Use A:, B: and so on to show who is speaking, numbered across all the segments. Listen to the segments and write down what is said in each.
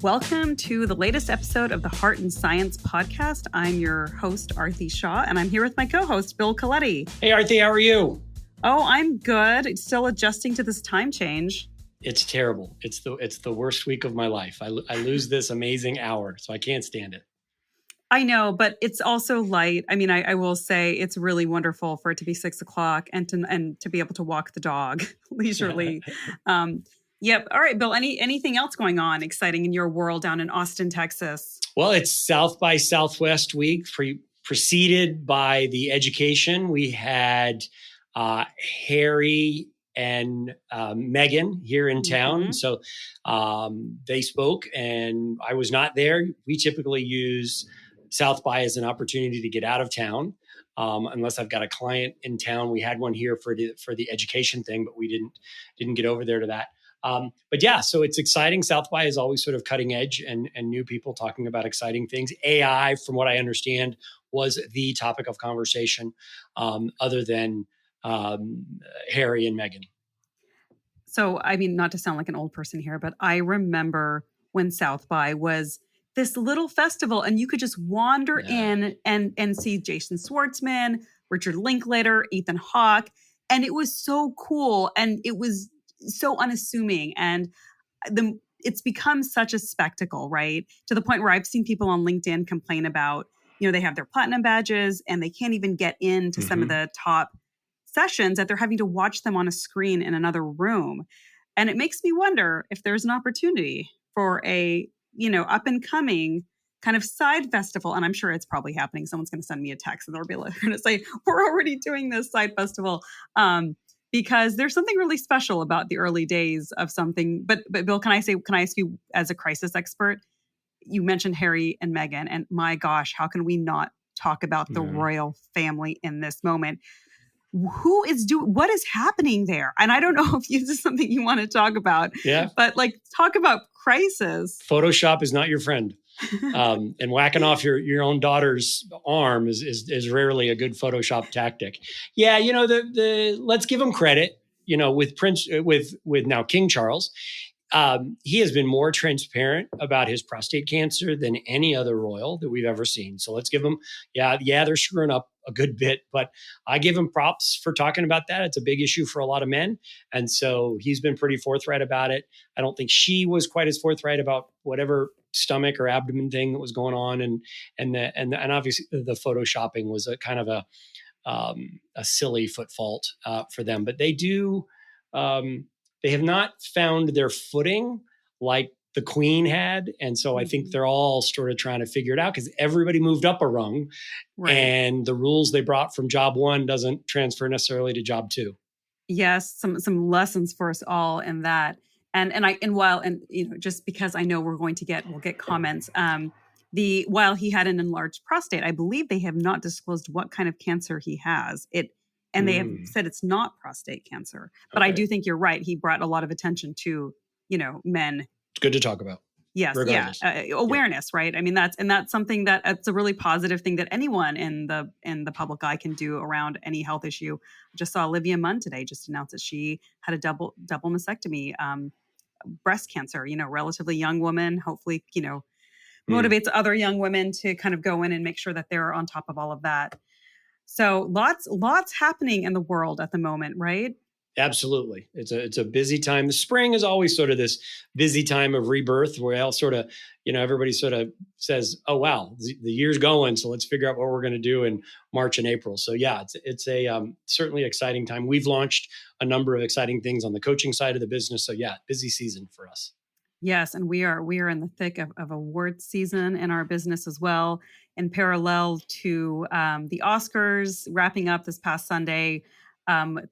A: Welcome to the latest episode of the Heart and Science podcast. I'm your host, Aarti Shah, and I'm here with my co-host, Bill Coletti.
B: Hey, Aarti, how are you?
A: Oh, I'm good. Still adjusting to this time change.
B: It's terrible. It's the worst week of my life. I lose this amazing hour, so I can't stand it.
A: I know, but it's also light. I mean, I will say it's really wonderful for it to be 6 o'clock and to be able to walk the dog leisurely. Yep. All right, Bill, anything else going on exciting in your world down in Austin, Texas?
B: Well, it's South by Southwest week, preceded by the education. We had Harry and Megan here in town. So they spoke and I was not there. We typically use South by as an opportunity to get out of town. Unless I've got a client in town. We had one here for the education thing, but we didn't get over there to that. But yeah, so it's exciting. South by is always sort of cutting edge and new people talking about exciting things. AI, from what I understand, was the topic of conversation, other than Harry and Meghan.
A: So, I mean, not to sound like an old person here, but I remember when South by was this little festival and you could just wander in and see Jason Schwartzman, Richard Linklater, Ethan Hawke. And it was so cool. And it was so unassuming. And it's become such a spectacle, right? To the point where I've seen people on LinkedIn complain about, they have their platinum badges and they can't even get into some of the top sessions, that they're having to watch them on a screen in another room. And it makes me wonder if there's an opportunity for a, up and coming kind of side festival. And I'm sure it's probably happening. Someone's going to send me a text and they'll be going to say, we're already doing this side festival. Because there's something really special about the early days of something. But Bill, can I ask you as a crisis expert, you mentioned Harry and Meghan, and my gosh, how can we not talk about the royal family in this moment? What is happening there? And I don't know if this is something you want to talk about.
B: Yeah.
A: But talk about crisis.
B: Photoshop is not your friend. And whacking off your own daughter's arm is rarely a good Photoshop tactic. Yeah, let's give him credit. With now King Charles, he has been more transparent about his prostate cancer than any other royal that we've ever seen. So let's give him, they're screwing up a good bit, but I give him props for talking about that. It's a big issue for a lot of men. And so he's been pretty forthright about it. I don't think she was quite as forthright about whatever stomach or abdomen thing that was going on. And obviously the photoshopping was a kind of a silly foot fault for them, but they have not found their footing like the Queen had. And so I think they're all sort of trying to figure it out because everybody moved up a rung, right? And the rules they brought from job one doesn't transfer necessarily to job two.
A: Yes. Some lessons for us all in that. And just because I know we'll get comments, while he had an enlarged prostate, I believe they have not disclosed what kind of cancer he has. And they have said it's not prostate cancer. But okay. I do think you're right. He brought a lot of attention to, men.
B: It's good to talk about.
A: Yes. Regardless. Awareness, right? I mean, that's something that's a really positive thing that anyone in the public eye can do around any health issue. I just saw Olivia Munn today just announced that she had a double mastectomy, breast cancer, relatively young woman, hopefully, motivates other young women to kind of go in and make sure that they're on top of all of that. So lots happening in the world at the moment, right?
B: Absolutely. It's a busy time. The spring is always sort of this busy time of rebirth where all sort of, everybody sort of says, oh, wow, the year's going. So let's figure out what we're going to do in March and April. So yeah, it's a certainly exciting time. We've launched a number of exciting things on the coaching side of the business. So yeah, busy season for us.
A: Yes. And we are in the thick of award season in our business as well. In parallel to the Oscars wrapping up this past Sunday,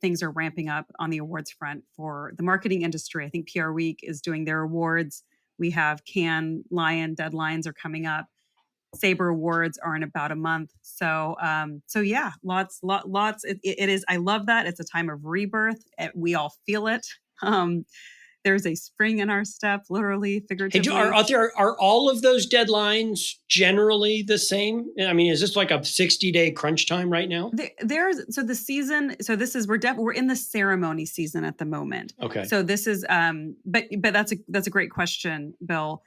A: things are ramping up on the awards front for the marketing industry. I think PR Week is doing their awards. We have Cannes Lion deadlines are coming up. Sabre Awards are in about a month. So yeah, lots. It is. I love that. It's a time of rebirth. We all feel it. There's a spring in our step, literally, figuratively.
B: Hey, are all of those deadlines generally the same? I mean, is this like a 60-day crunch time right now?
A: We're in the ceremony season at the moment.
B: Okay.
A: So this is, but that's a great question, Bill.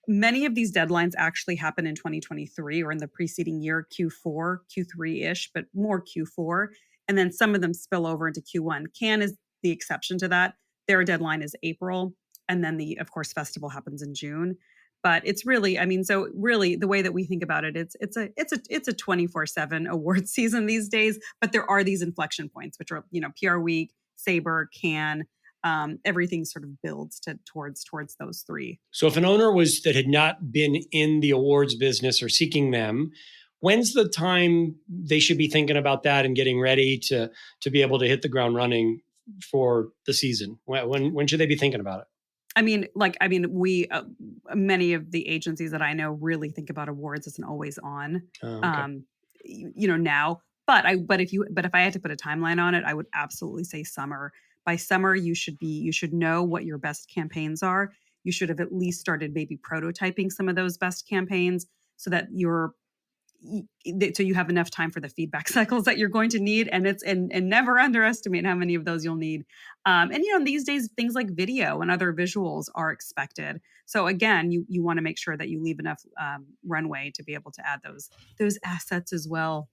A: many of these deadlines actually happen in 2023 or in the preceding year, Q4, Q3-ish, but more Q4. And then some of them spill over into Q1. Cannes is the exception to that. Their deadline is April. And then of course, festival happens in June. But it's really, so really the way that we think about it, it's a 24/7 award season these days. But there are these inflection points, which are, PR Week, Sabre, Cannes, everything sort of builds towards those three.
B: So if an owner that had not been in the awards business or seeking them, when's the time they should be thinking about that and getting ready to be able to hit the ground running for the season? When should they be thinking about it?
A: We many of the agencies that I know really think about awards as an always on.
B: Okay.
A: Now. But if I had to put a timeline on it, I would absolutely say summer. By summer, you should know what your best campaigns are. You should have at least started maybe prototyping some of those best campaigns so that so you have enough time for the feedback cycles that you're going to need. And and never underestimate how many of those you'll need. These days, things like video and other visuals are expected. So again, you want to make sure that you leave enough runway to be able to add those assets as well.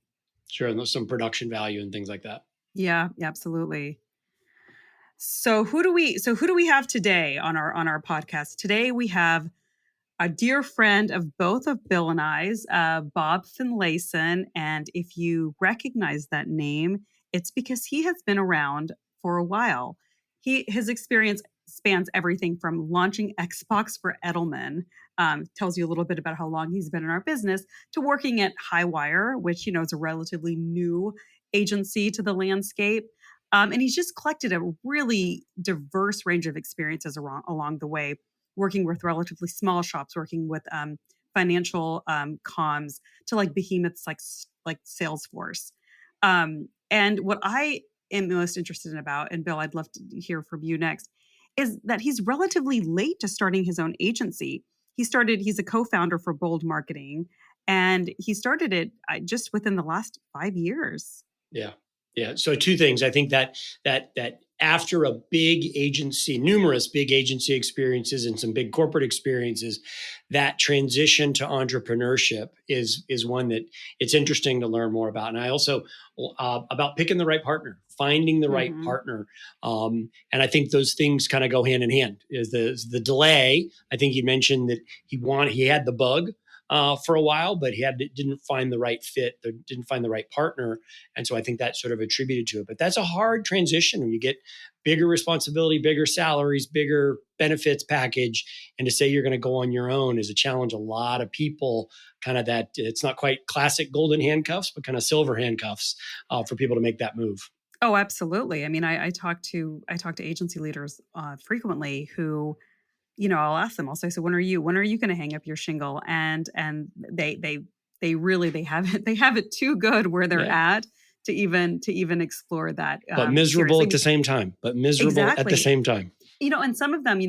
B: Sure, and there's some production value and things like that.
A: Yeah, absolutely. So who do we have today on our podcast? Today we have a dear friend of both of Bill and I's, Bob Finlayson. And if you recognize that name, it's because he has been around for a while. His experience spans everything from launching Xbox for Edelman, tells you a little bit about how long he's been in our business, to working at Highwire, which, is a relatively new agency to the landscape. And he's just collected a really diverse range of experiences along the way, working with relatively small shops, working with financial comms to like behemoths like Salesforce. And what I am most interested in about, and Bill, I'd love to hear from you next, is that he's relatively late to starting his own agency. He's a co-founder for Bold Marketing, and he started it just within the last 5 years.
B: Yeah. So two things. I think that after a big agency, numerous big agency experiences and some big corporate experiences, that transition to entrepreneurship is one that it's interesting to learn more about. And I also about picking the right partner, finding the right partner. And I think those things kind of go hand in hand. Is the delay. I think you mentioned that he had the bug for a while, but didn't find the right fit, didn't find the right partner. And so I think that sort of attributed to it. But that's a hard transition when you get bigger responsibility, bigger salaries, bigger benefits package. And to say you're going to go on your own is a challenge. A lot of people kind of that it's not quite classic golden handcuffs, but kind of silver handcuffs for people to make that move.
A: Oh, absolutely. I talk to agency leaders frequently who, I'll ask them. I'll say, "So when are you going to hang up your shingle?" And they have it too good where they're at to even explore that.
B: But miserable at the same time. At the same time.
A: And some of them,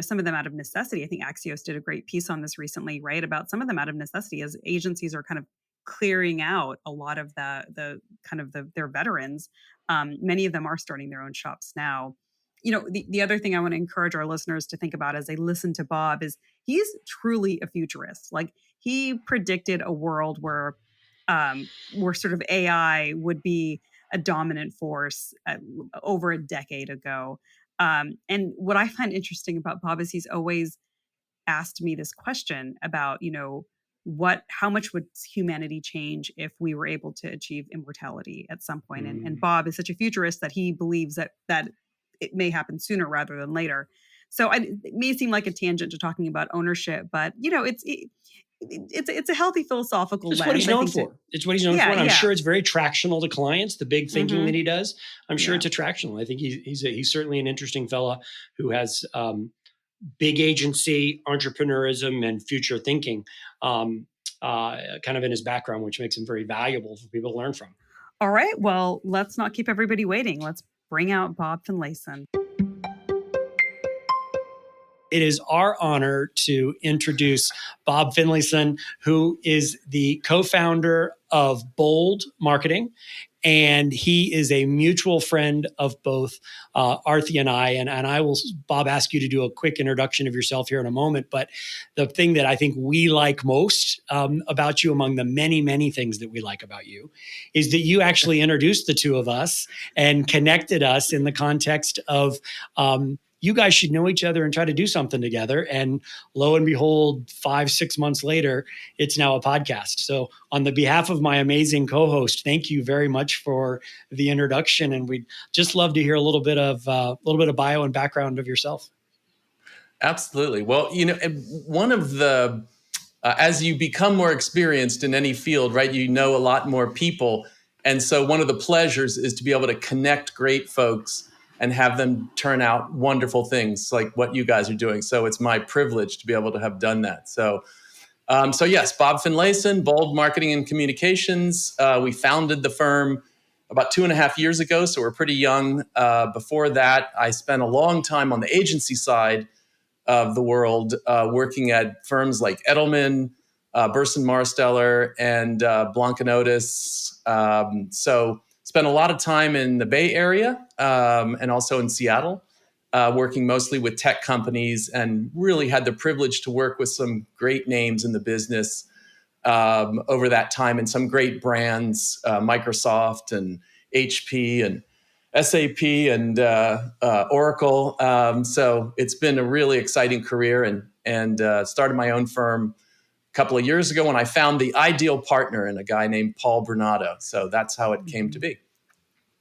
A: some of them out of necessity. I think Axios did a great piece on this recently, right? About some of them out of necessity, as agencies are kind of clearing out a lot of their veterans. Many of them are starting their own shops now. The other thing I want to encourage our listeners to think about as they listen to Bob is he's truly a futurist. Like, he predicted a world where sort of AI would be a dominant force over a decade ago. And what I find interesting about Bob is he's always asked me this question about, how much would humanity change if we were able to achieve immortality at some point? And Bob is such a futurist that he believes that it may happen sooner rather than later. So it may seem like a tangent to talking about ownership, but it's a healthy philosophical lens.
B: It's what he's known for. It's what he's known for. And I'm sure it's very tractional to clients. The big thinking that he does, I'm sure it's attractional. I think he's certainly an interesting fella who has big agency, entrepreneurism, and future thinking kind of in his background, which makes him very valuable for people to learn from.
A: All right. Well, let's not keep everybody waiting. Let's bring out Bob Finlayson.
B: It is our honor to introduce Bob Finlayson, who is the co-founder of Bold Marketing And he is a mutual friend of both Aarti and I. And I will, Bob, ask you to do a quick introduction of yourself here in a moment. But the thing that I think we like most about you, among the many, many things that we like about you, is that you actually introduced the two of us and connected us in the context of you guys should know each other and try to do something together. And lo and behold, 5-6 months later, it's now a podcast. So on the behalf of my amazing co-host, thank you very much for the introduction. And we'd just love to hear a little bit of bio and background of yourself.
C: Absolutely. Well, one of the, as you become more experienced in any field, right, you know a lot more people. And so one of the pleasures is to be able to connect great folks and have them turn out wonderful things like what you guys are doing. So it's my privilege to be able to have done that. So yes, Bob Finlayson, Bold Marketing and Communications. We founded the firm about 2.5 years ago, so we're pretty young. Before that, I spent a long time on the agency side of the world, working at firms like Edelman, Burson Marsteller, and Blancanotis. So spent a lot of time in the Bay Area and also in Seattle, working mostly with tech companies, and really had the privilege to work with some great names in the business over that time, and some great brands, Microsoft and HP and SAP and Oracle. So it's been a really exciting career, and started my own firm a couple of years ago when I found the ideal partner in a guy named Paul Bernardo. So that's how it came to be.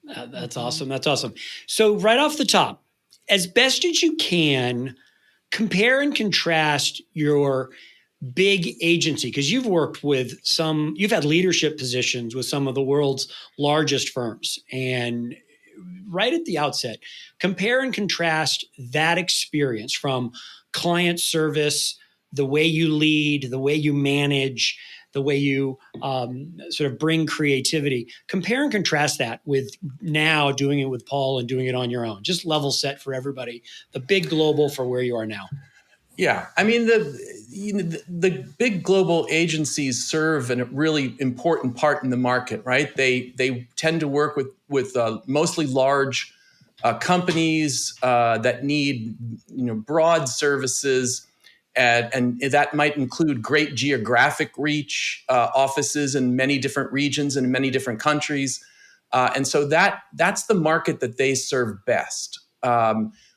B: That's awesome. That's awesome. So right off the top, as best as you can, compare and contrast your big agency, because you've worked with you've had leadership positions with some of the world's largest firms. And right at the outset, compare and contrast that experience from client service, the way you lead, the way you manage, the way you sort of bring creativity. Compare and contrast that with now doing it with Paul and doing it on your own. Just level set for everybody, the big global for where you are now.
C: Yeah, I mean, the big global agencies serve a really important part in the market, right? They tend to work with mostly large companies that need broad services, and that might include great geographic reach, offices in many different regions and in many different countries, and so that's the market that they serve best.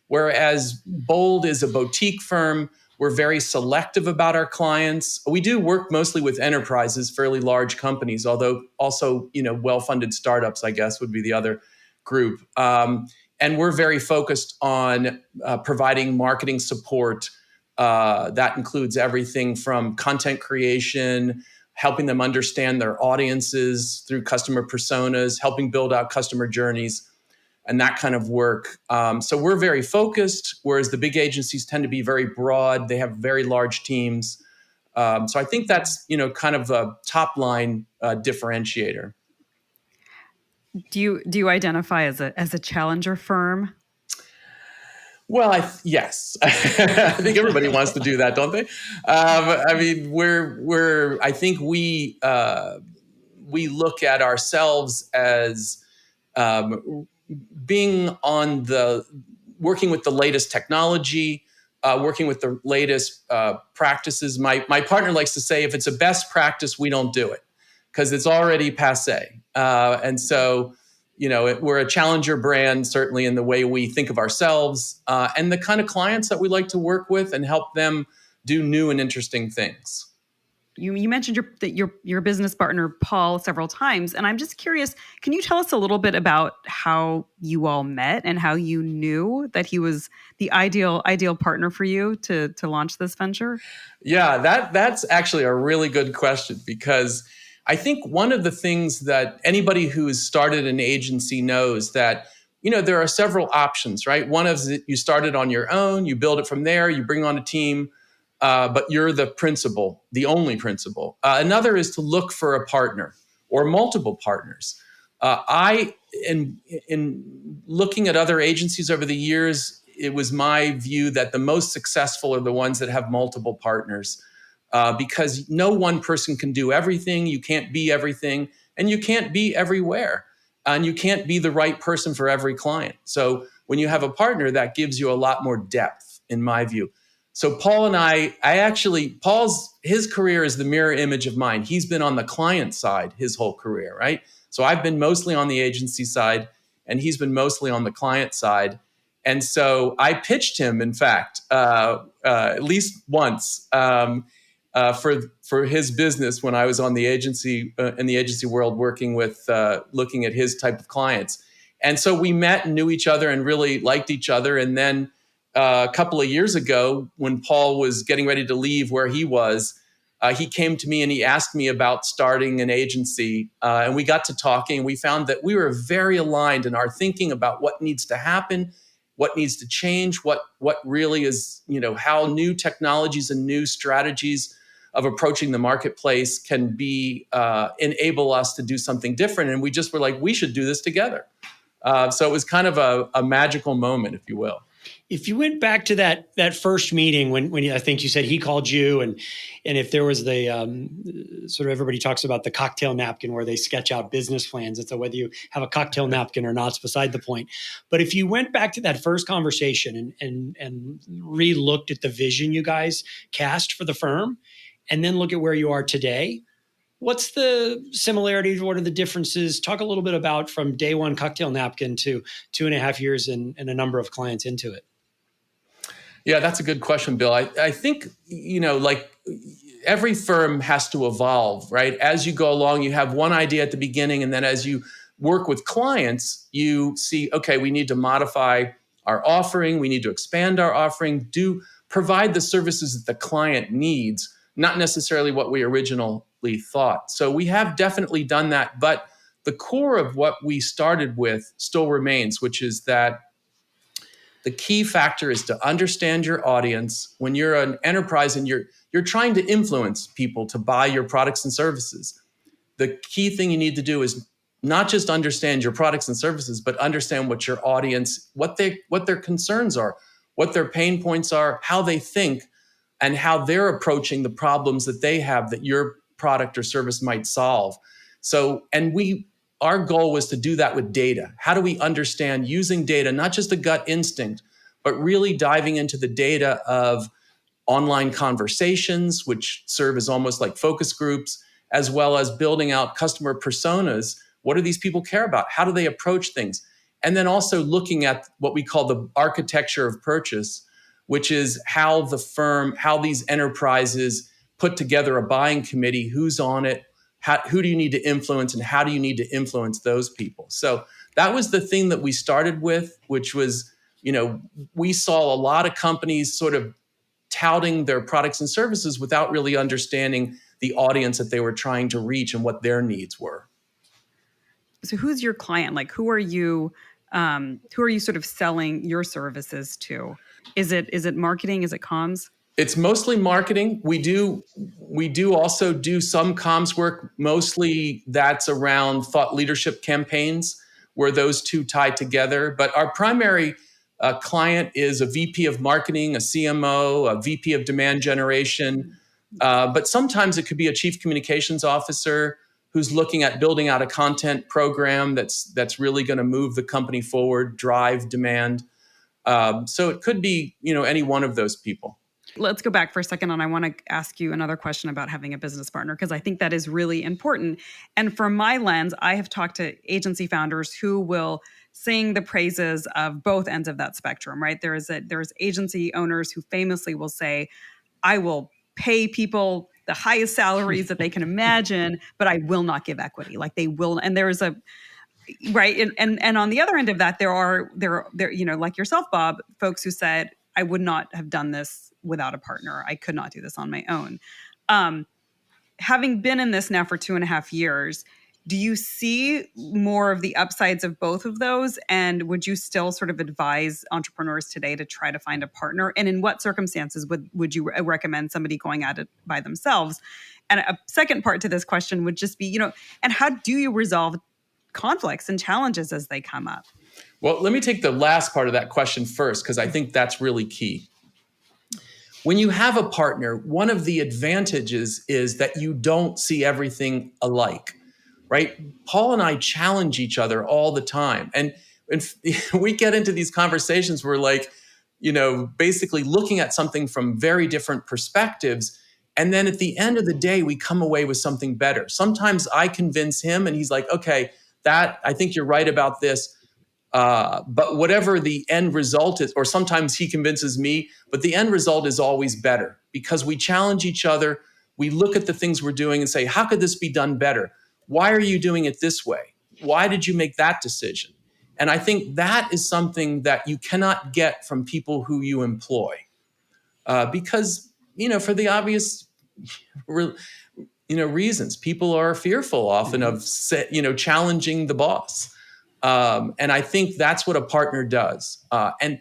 C: Whereas Bold is a boutique firm, we're very selective about our clients. We do work mostly with enterprises, fairly large companies, although also well-funded startups, I guess, would be the other group. And we're very focused on providing marketing support. That includes everything from content creation, helping them understand their audiences through customer personas, helping build out customer journeys, and that kind of work. So we're very focused, whereas the big agencies tend to be very broad. They have very large teams. So I think that's kind of a top line differentiator.
A: Do you identify as a challenger firm?
C: Well, yes, I think everybody wants to do that, don't they? I mean, I think we look at ourselves as being working with the latest technology, working with the latest practices. My partner likes to say, if it's a best practice, we don't do it because it's already passé. And so, we're a challenger brand, certainly in the way we think of ourselves, and the kind of clients that we like to work with and help them do new and interesting things.
A: You mentioned your business partner, Paul, several times, and I'm just curious, can you tell us a little bit about how you all met and how you knew that he was the ideal partner for you to launch this venture?
C: Yeah, that's actually a really good question, because I think one of the things that anybody who's started an agency knows that there are several options, right? One is that you start it on your own, you build it from there, you bring on a team, but you're the principal, the only principal. Another is to look for a partner or multiple partners. In looking at other agencies over the years, it was my view that the most successful are the ones that have multiple partners, because no one person can do everything. You can't be everything, and you can't be everywhere. and you can't be the right person for every client. So when you have a partner, that gives you a lot more depth, in my view. So Paul and his career is the mirror image of mine. He's been on the client side his whole career, right? So I've been mostly on the agency side, and he's been mostly on the client side. And so I pitched him, in fact, at least once for his business when I was on the agency in the agency world, working with looking at his type of clients. And so we met and knew each other and really liked each other. And then a couple of years ago, when Paul was getting ready to leave where he was, he came to me and he asked me about starting an agency. And we got to talking. We found that we were very aligned in our thinking about what needs to happen, what needs to change, what really is, how new technologies and new strategies of approaching the marketplace can be enable us to do something different. And we just were like, we should do this together. So it was kind of a magical moment, if you will.
B: If you went back to that first meeting when I think you said he called you, and if there was the sort of, everybody talks about the cocktail napkin where they sketch out business plans, and so whether you have a cocktail napkin or not is beside the point. But if you went back to that first conversation and re-looked at the vision you guys cast for the firm, and then look at where you are today, what's the similarities? What are the differences? Talk a little bit about from day one cocktail napkin to 2.5 years and a number of clients into it.
C: Yeah, that's a good question, Bill. I think, like every firm has to evolve, right? As you go along, you have one idea at the beginning, and then as you work with clients, you see, okay, we need to modify our offering. We need to expand our offering, provide the services that the client needs, not necessarily what we originally thought. So we have definitely done that, but the core of what we started with still remains, which is that the key factor is to understand your audience. When you're an enterprise and you're trying to influence people to buy your products and services, the key thing you need to do is not just understand your products and services, but understand what your audience, what their concerns are, what their pain points are, how they think, and how they're approaching the problems that they have that your product or service might solve. So, our goal was to do that with data. How do we understand using data, not just a gut instinct, but really diving into the data of online conversations, which serve as almost like focus groups, as well as building out customer personas. What do these people care about? How do they approach things? And then also looking at what we call the architecture of purchase, which is how these enterprises put together a buying committee, who's on it, who do you need to influence, and how do you need to influence those people? So that was the thing that we started with, which was, we saw a lot of companies sort of touting their products and services without really understanding the audience that they were trying to reach and what their needs were.
A: So who's your client? Like, who are you sort of selling your services to? Is it marketing? Is it comms?
C: It's mostly marketing. We do also do some comms work. Mostly that's around thought leadership campaigns where those two tie together. But our primary client is a VP of marketing, a CMO, a VP of demand generation. But sometimes it could be a chief communications officer who's looking at building out a content program that's really going to move the company forward, drive demand. So it could be, any one of those people.
A: Let's go back for a second, and I want to ask you another question about having a business partner, because I think that is really important. And from my lens, I have talked to agency founders who will sing the praises of both ends of that spectrum, right? There's agency owners who famously will say, I will pay people the highest salaries that they can imagine, but I will not give equity. Like they will, and there is a right, and on the other end of that, there are like yourself, Bob, folks who said, I would not have done this without a partner. I could not do this on my own. Having been in this now for 2.5 years, do you see more of the upsides of both of those? And would you still sort of advise entrepreneurs today to try to find a partner? And in what circumstances would you recommend somebody going at it by themselves? And a second part to this question would just be, and how do you resolve conflicts and challenges as they come up?
C: Well, let me take the last part of that question first, because I think that's really key. When you have a partner, one of the advantages is that you don't see everything alike, right? Paul and I challenge each other all the time. And we get into these conversations where like, basically looking at something from very different perspectives. And then at the end of the day, we come away with something better. Sometimes I convince him and he's like, okay, I think you're right about this. But whatever the end result is, or sometimes he convinces me, but the end result is always better because we challenge each other. We look at the things we're doing and say, how could this be done better? Why are you doing it this way? Why did you make that decision? And I think that is something that you cannot get from people who you employ because, for the obvious reasons, people are fearful often of challenging the boss. And I think that's what a partner does. And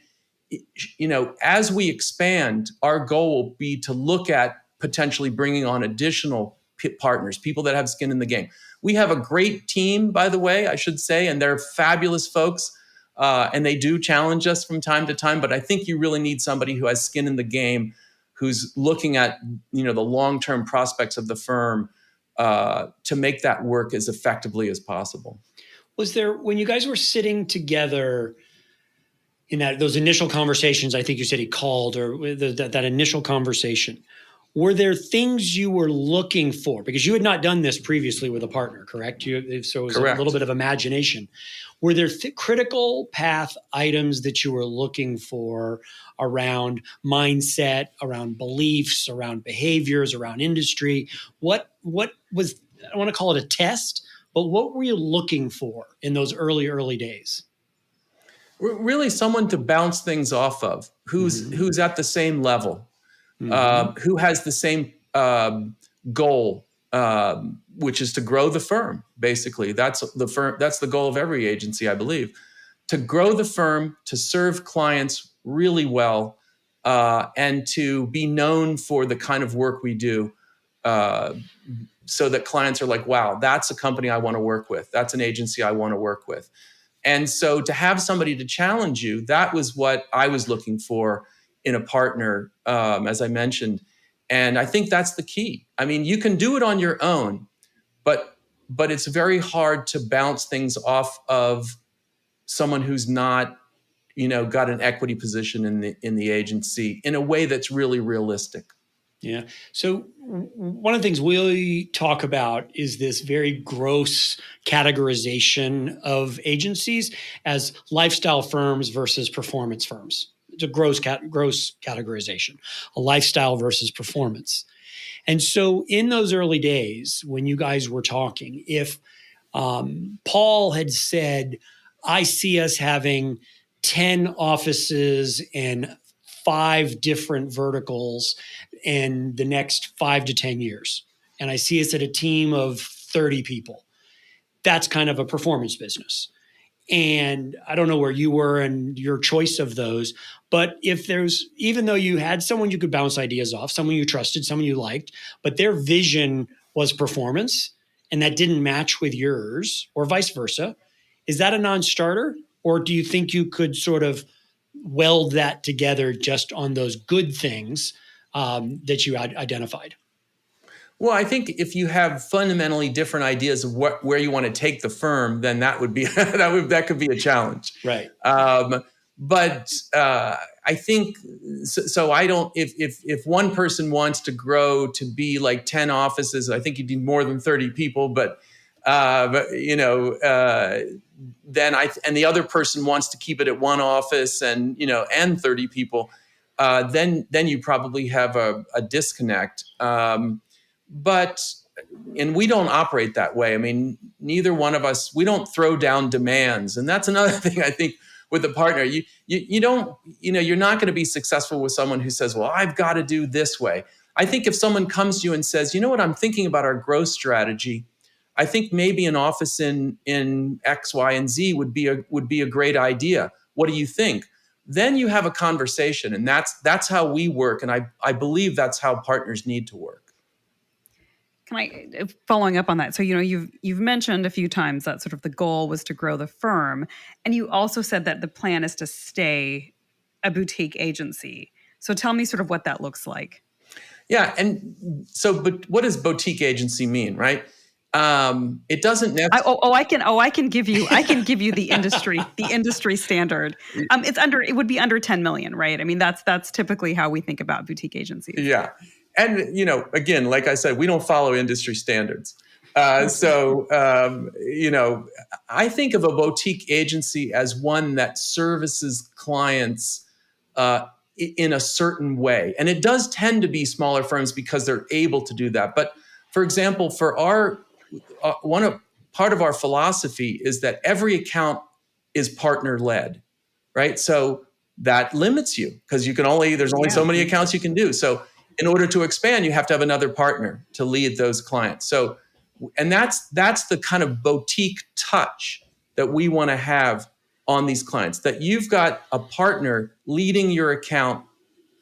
C: as we expand, our goal will be to look at potentially bringing on additional partners, people that have skin in the game. We have a great team, by the way, I should say, and they're fabulous folks. And they do challenge us from time to time. But I think you really need somebody who has skin in the game, who's looking at the long-term prospects of the firm to make that work as effectively as possible.
B: Was there, when you guys were sitting together in those initial conversations, I think you said he called, or that initial conversation, were there things you were looking for? Because you had not done this previously with a partner, correct? So it was
C: Correct.
B: A little bit of imagination. Were there critical path items that you were looking for around mindset, around beliefs, around behaviors, around industry? What was, I don't want to call it a test, but what were you looking for in those early days?
C: Really someone to bounce things off of, who's at the same level. Who has the same goal, which is to grow the firm. Basically, that's the goal of every agency, I believe, to grow the firm, to serve clients really well, and to be known for the kind of work we do, so that clients are like, "Wow, that's a company I want to work with. That's an agency I want to work with." And so, to have somebody to challenge you, that was what I was looking for in a partner, as I mentioned. And I think that's the key. I mean, you can do it on your own, but it's very hard to bounce things off of someone who's not, got an equity position in the agency in a way that's really realistic.
B: Yeah. So one of the things we talk about is this very gross categorization of agencies as lifestyle firms versus performance firms. It's a gross categorization, a lifestyle versus performance. And so in those early days, when you guys were talking, if Paul had said, I see us having 10 offices and 5 different verticals in the next 5 to 10 years, and I see us at a team of 30 people, that's kind of a performance business. And I don't know where you were and your choice of those, but if even though you had someone you could bounce ideas off, someone you trusted, someone you liked, but their vision was performance and that didn't match with yours or vice versa, is that a non-starter? Or do you think you could sort of weld that together just on those good things that you had identified?
C: Well, I think if you have fundamentally different ideas of where you want to take the firm, then that would be that could be a challenge.
B: Right.
C: But I think so. I don't. If one person wants to grow to be like 10 offices, I think you need more than 30 people. But then and the other person wants to keep it at one office and 30 people, then you probably have a disconnect. And we don't operate that way. I mean, neither one of us, we don't throw down demands. And that's another thing I think with a partner. You don't, you're not going to be successful with someone who says, well, I've got to do this way. I think if someone comes to you and says, you know what, I'm thinking about our growth strategy, I think maybe an office in X, Y, and Z would be a great idea. What do you think? Then you have a conversation, and that's how we work. And I believe that's how partners need to work.
A: Following up on that, so you've mentioned a few times that sort of the goal was to grow the firm, and you also said that the plan is to stay a boutique agency. So tell me sort of what that looks like.
C: Yeah, and so, but what does boutique agency mean, right? It doesn't necessarily.
A: I can give you the industry standard. It would be under 10 million, right? I mean, that's typically how we think about boutique agencies.
C: Yeah. And, again, like I said, we don't follow industry standards. I think of a boutique agency as one that services clients in a certain way. And it does tend to be smaller firms because they're able to do that. But for example, for part of our philosophy is that every account is partner led, right? So that limits you because there's only so many accounts you can do. So in order to expand, you have to have another partner to lead those clients. So, and that's the kind of boutique touch that we want to have on these clients, that you've got a partner leading your account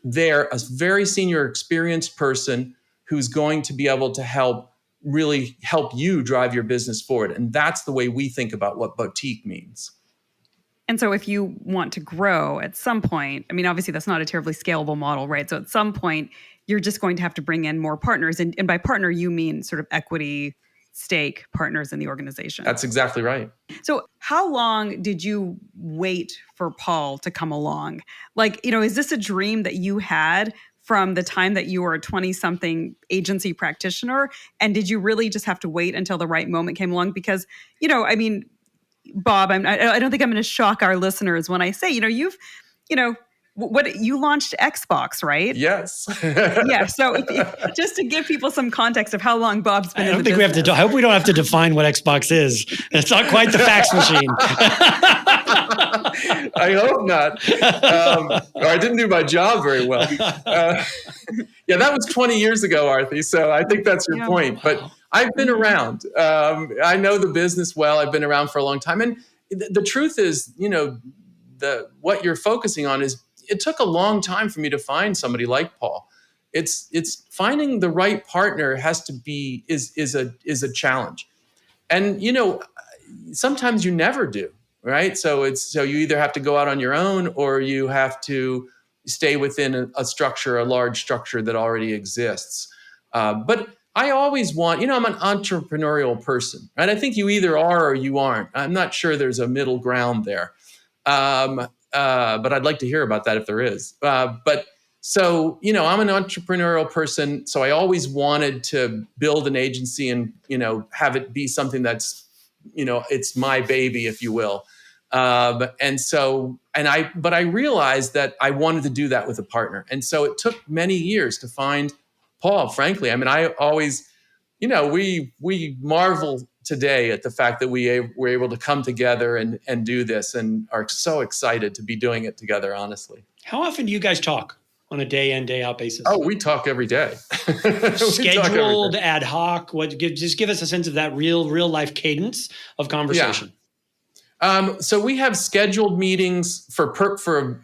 C: there, a very senior experienced person who's going to be able to really help you drive your business forward. And that's the way we think about what boutique means.
A: And so if you want to grow at some point, I mean, obviously that's not a terribly scalable model, right? So at some point, you're just going to have to bring in more partners. And by partner, you mean sort of equity stake partners in the organization.
C: That's exactly right.
A: So how long did you wait for Paul to come along? Like, is this a dream that you had from the time that you were a 20-something agency practitioner? And did you really just have to wait until the right moment came along? Because, Bob, I don't think I'm going to shock our listeners when I say, you launched Xbox, right?
C: Yes.
A: Yeah. So just to give people some context of how long Bob's been in the business.
B: I hope we don't have to define what Xbox is. It's not quite the fax machine.
C: I hope not. Or I didn't do my job very well. That was 20 years ago, Aarti. So I think that's your point. But I've been around. I know the business well. I've been around for a long time. And the truth is, what you're focusing on is, it took a long time for me to find somebody like Paul. It's finding the right partner is a challenge. And, sometimes you never do, right? So you either have to go out on your own or you have to stay within a structure, a large structure that already exists. But I always want, I'm an entrepreneurial person, right? I think you either are or you aren't. I'm not sure there's a middle ground there. But I'd like to hear about that if there is. I'm an entrepreneurial person. So I always wanted to build an agency and, have it be something that's, it's my baby, if you will. But I realized that I wanted to do that with a partner. And so it took many years to find Paul, frankly. I mean, I always, we marvel today at the fact that we were able to come together and do this and are so excited to be doing it together, honestly.
B: How often do you guys talk on a day in, day out basis?
C: Oh, we talk every day.
B: Scheduled, ad hoc? Just give us a sense of that real life cadence of conversation.
C: Yeah. So we have scheduled meetings for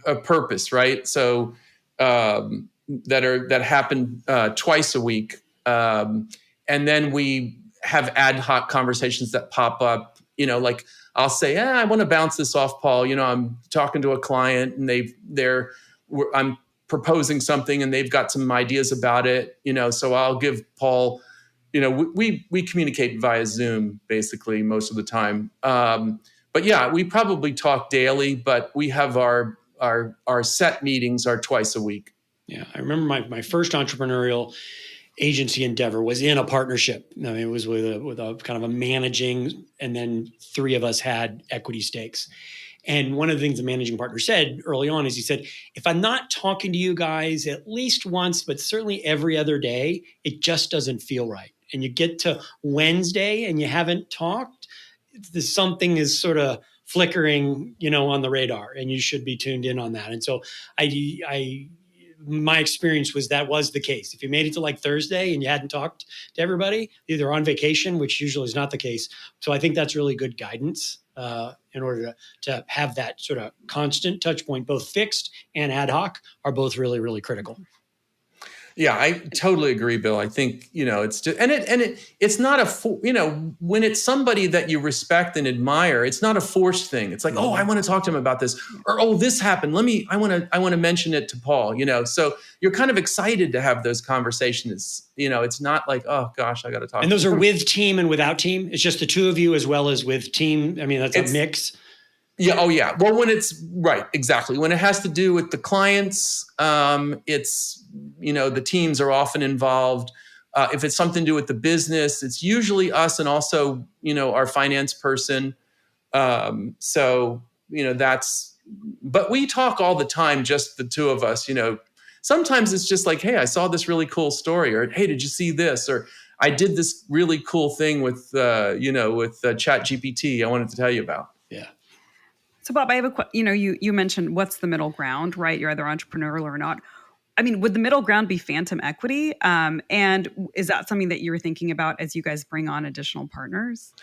C: a purpose, right? So that happen twice a week. And then we have ad hoc conversations that pop up, like I'll say, I want to bounce this off Paul. I'm talking to a client and I'm proposing something and they've got some ideas about it, so I'll give Paul, we communicate via Zoom basically most of the time. But yeah, we probably talk daily, but we have our set meetings are twice a week.
B: Yeah. I remember my first entrepreneurial agency endeavor was in a partnership. I mean, it was with a kind of a managing, and then three of us had equity stakes. And one of the things the managing partner said early on is he said, if I'm not talking to you guys at least once, but certainly every other day, it just doesn't feel right. And you get to Wednesday and you haven't talked, something is sort of flickering, on the radar, and you should be tuned in on that. And so my experience was that was the case. If you made it to like Thursday and you hadn't talked to everybody, either on vacation, which usually is not the case. So I think that's really good guidance in order to have that sort of constant touch point, both fixed and ad hoc are both really, really critical.
C: Yeah, I totally agree, Bill. I think, it's just, it's not when it's somebody that you respect and admire, it's not a forced thing. It's like, oh, I want to talk to him about this, or, oh, this happened. I want to mention it to Paul, so you're kind of excited to have those conversations. It's not like, oh gosh, I got to talk.
B: And those are with team and without team. It's just the two of you as well as with team. I mean, that's a mix.
C: Yeah. Oh, yeah. Well, when it's right, exactly. When it has to do with the clients, it's, the teams are often involved. If it's something to do with the business, it's usually us and also, our finance person. So, but we talk all the time, just the two of us. Sometimes it's just like, hey, I saw this really cool story, or hey, did you see this? Or I did this really cool thing with, Chat GPT I wanted to tell you about.
B: Yeah.
A: So Bob, I have a question. You mentioned what's the middle ground, right? You're either entrepreneurial or not. I mean, would the middle ground be phantom equity? And is that something that you're thinking about as you guys bring on additional partners?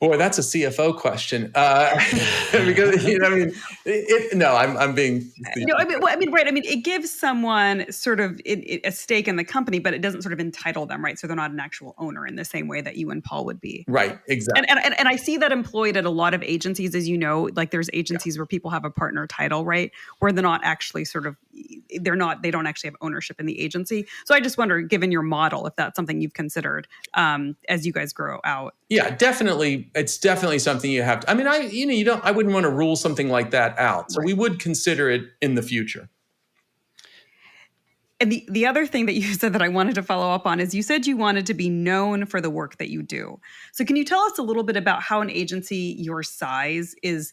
C: Boy, that's a CFO question. Because I'm being.
A: Right. I mean, it gives someone sort of a stake in the company, but it doesn't sort of entitle them, right? So they're not an actual owner in the same way that you and Paul would be.
C: Right. Exactly.
A: And I see that employed at a lot of agencies, as you know, like there's agencies where people have a partner title, right? Where they're not actually they don't actually have ownership in the agency. So I just wonder, given your model, if that's something you've considered as you guys grow out.
C: Yeah, definitely. It's definitely something you have to. I mean, I wouldn't want to rule something like that out. So we would consider it in the future.
A: And the other thing that you said that I wanted to follow up on is you said you wanted to be known for the work that you do. So can you tell us a little bit about how an agency your size is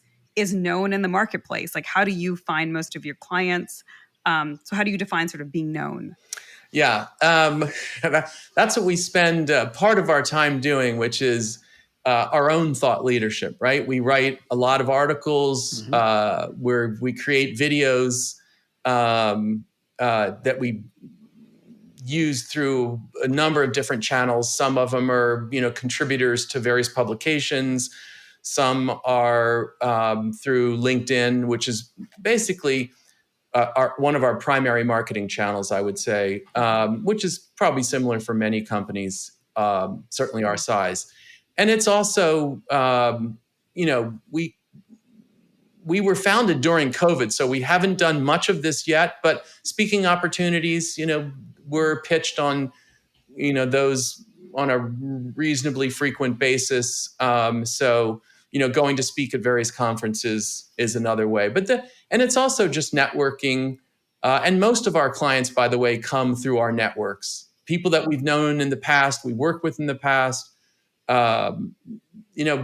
A: known in the marketplace? Like, how do you find most of your clients? So how do you define sort of being known?
C: Yeah, that's what we spend part of our time doing, which is our own thought leadership, right? We write a lot of articles where we create videos that we use through a number of different channels. Some of them are, contributors to various publications. Some are through LinkedIn, which is basically one of our primary marketing channels, I would say, which is probably similar for many companies, certainly our size. And it's also, we were founded during COVID, so we haven't done much of this yet. But speaking opportunities, we're pitched on, those on a reasonably frequent basis. So, going to speak at various conferences is another way. And it's also just networking. And most of our clients, by the way, come through our networks. People that we've known in the past, we worked with in the past.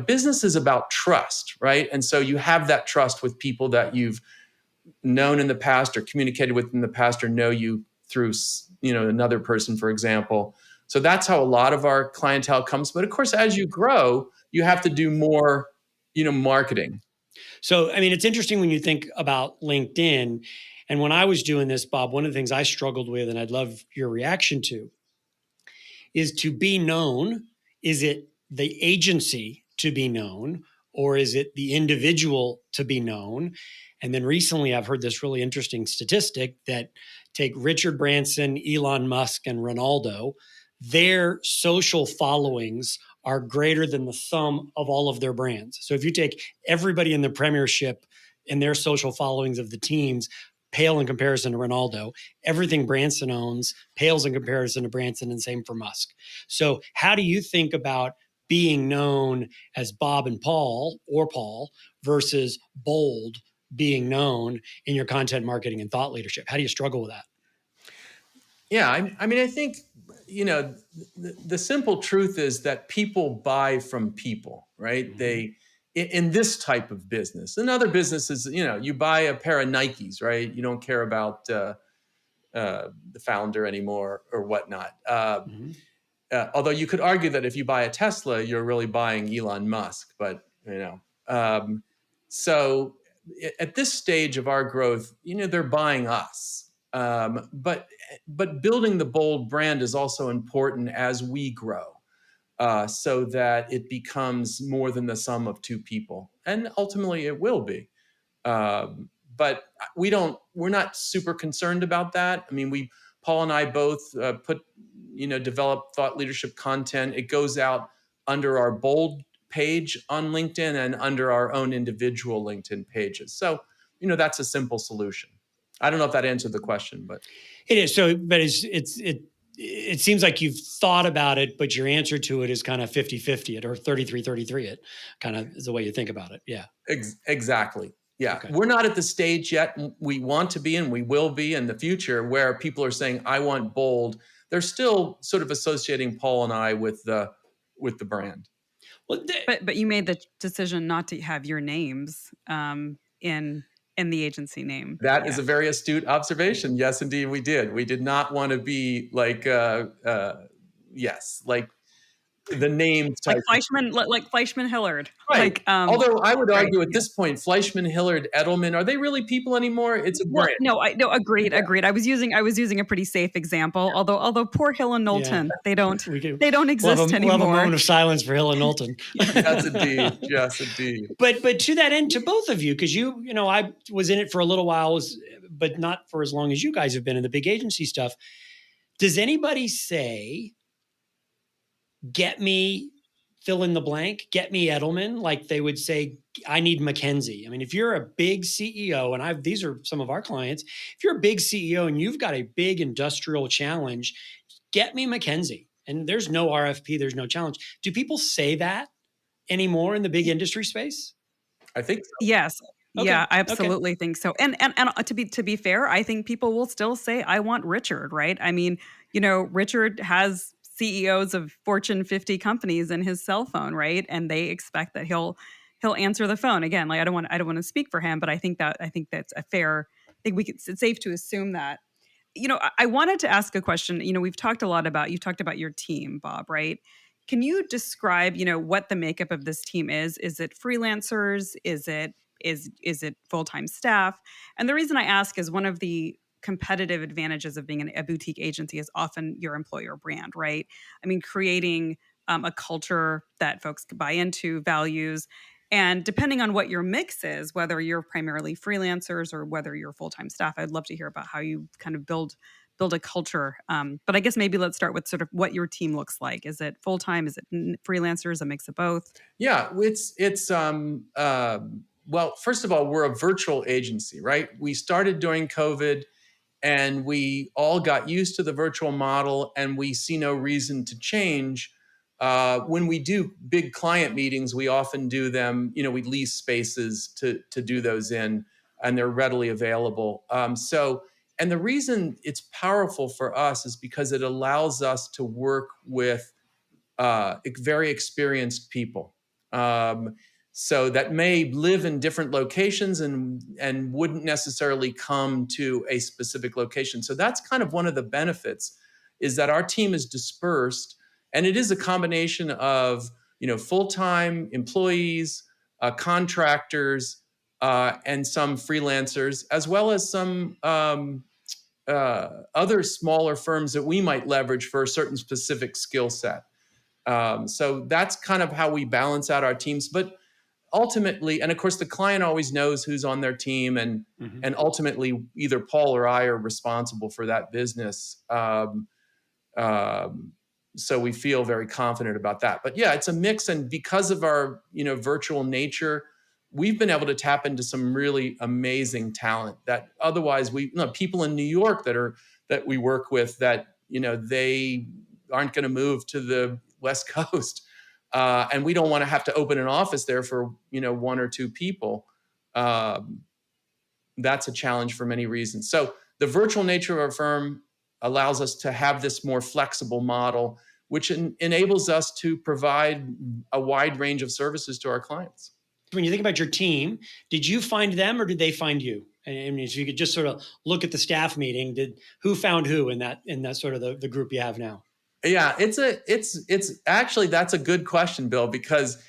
C: Business is about trust, right? And so you have that trust with people that you've known in the past or communicated with in the past or know you through, another person, for example. So that's how a lot of our clientele comes. But of course, as you grow, you have to do more, marketing.
B: So, I mean, it's interesting when you think about LinkedIn. And when I was doing this, Bob, one of the things I struggled with, and I'd love your reaction to, is to be known. Is it the agency to be known, or is it the individual to be known? And then recently I've heard this really interesting statistic that take Richard Branson, Elon Musk, and Ronaldo, their social followings are greater than the sum of all of their brands. So if you take everybody in the Premiership and their social followings of the teams, pale in comparison to Ronaldo, everything Branson owns pales in comparison to Branson, and same for Musk. So how do you think about being known as Bob and Paul, or Paul, versus bold being known in your content marketing and thought leadership? How do you struggle with that?
C: Yeah, I mean, I think, the simple truth is that people buy from people, right?
B: Mm-hmm.
C: In this type of business. In other businesses, you buy a pair of Nikes, right? You don't care about the founder anymore or whatnot. Although you could argue that if you buy a Tesla, you're really buying Elon Musk. But, so at this stage of our growth, they're buying us. But building the bold brand is also important as we grow. So that it becomes more than the sum of two people, and ultimately it will be. But we're not super concerned about that. I mean, Paul and I both develop thought leadership content. It goes out under our Bold page on LinkedIn and under our own individual LinkedIn pages. So, that's a simple solution. I don't know if that answered the question, but
B: it is. So, but it seems like you've thought about it, but your answer to it is kind of 50-50 it, or 33-33 it, kind of is the way you think about it. Yeah.
C: Exactly. Yeah.
B: Okay.
C: We're not at the stage yet. We want to be, and we will be in the future, where people are saying, I want Bold. They're still sort of associating Paul and I with the brand.
A: Well, but you made the decision not to have your names in the agency name.
C: That is a very astute observation. Yes, indeed, we did. We did not want to be like the name type.
A: Like Fleischman Hillard.
C: Right. Although I would argue at this point, Fleischman, Hillard, Edelman, are they really people anymore? It's a brand.
A: Agreed. I was using a pretty safe example. Although poor Hill and Knowlton, they don't exist anymore.
B: We'll have a moment of silence for Hill and Knowlton.
C: Yes, indeed. Yes, indeed.
B: But to that end, to both of you, because I was in it for a little while, but not for as long as you guys have been in the big agency stuff. Does anybody say, get me fill in the blank, get me Edelman, like they would say, I need McKinsey? I mean, if you're a big CEO, and these are some of our clients, if you're a big CEO and you've got a big industrial challenge, get me McKinsey. And there's no RFP, there's no challenge. Do people say that anymore in the big industry space?
C: I think so.
A: Yes. Okay. Yeah, I absolutely think so. And to be fair, I think people will still say, I want Richard, right? I mean, Richard has CEOs of Fortune 50 companies in his cell phone, right? And they expect that he'll answer the phone. Again, like I don't want to speak for him, but I think that's a fair. I think it's safe to assume that. I wanted to ask a question. We've talked a lot about, you talked about your team, Bob, right? Can you describe, what the makeup of this team is? Is it freelancers? Is it full-time staff? And the reason I ask is one of the competitive advantages of being a boutique agency is often your employer brand, right? I mean, creating a culture that folks could buy into, values, and depending on what your mix is, whether you're primarily freelancers or whether you're full-time staff, I'd love to hear about how you kind of build a culture. But I guess maybe let's start with sort of what your team looks like. Is it full-time? Is it freelancers? A mix of both?
C: Yeah, it's well, first of all, we're a virtual agency, right? We started during COVID, and we all got used to the virtual model, and we see no reason to change. When we do big client meetings, we often do them, we lease spaces to do those in, and they're readily available. And the reason it's powerful for us is because it allows us to work with very experienced people. So that may live in different locations and wouldn't necessarily come to a specific location. So that's kind of one of the benefits, is that our team is dispersed, and it is a combination of full-time employees, contractors, and some freelancers, as well as some other smaller firms that we might leverage for a certain specific skill set. So that's kind of how we balance out our teams. But ultimately, and of course, the client always knows who's on their team, and ultimately, either Paul or I are responsible for that business. So we feel very confident about that. But yeah, it's a mix, and because of our virtual nature, we've been able to tap into some really amazing talent that otherwise people in New York that we work with that they aren't going to move to the West Coast. And we don't want to have to open an office there for, one or two people. That's a challenge for many reasons. So the virtual nature of our firm allows us to have this more flexible model, which enables us to provide a wide range of services to our clients.
B: When you think about your team, did you find them or did they find you? I mean, if you could just sort of look at the staff meeting, who found who in that sort of the group you have now?
C: Yeah, it's actually, that's a good question, Bill, because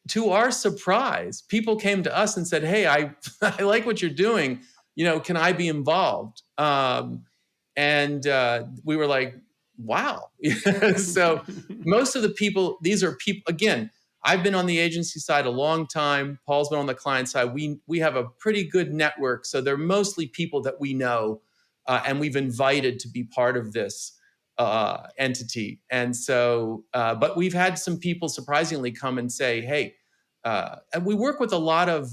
C: to our surprise, people came to us and said, "Hey, I like what you're doing. Can I be involved?" And we were like, "Wow!" So most of the people, these are people. Again, I've been on the agency side a long time. Paul's been on the client side. We have a pretty good network, so they're mostly people that we know. and we've invited to be part of this entity. And so, but we've had some people surprisingly come and say, hey, and we work with a lot of,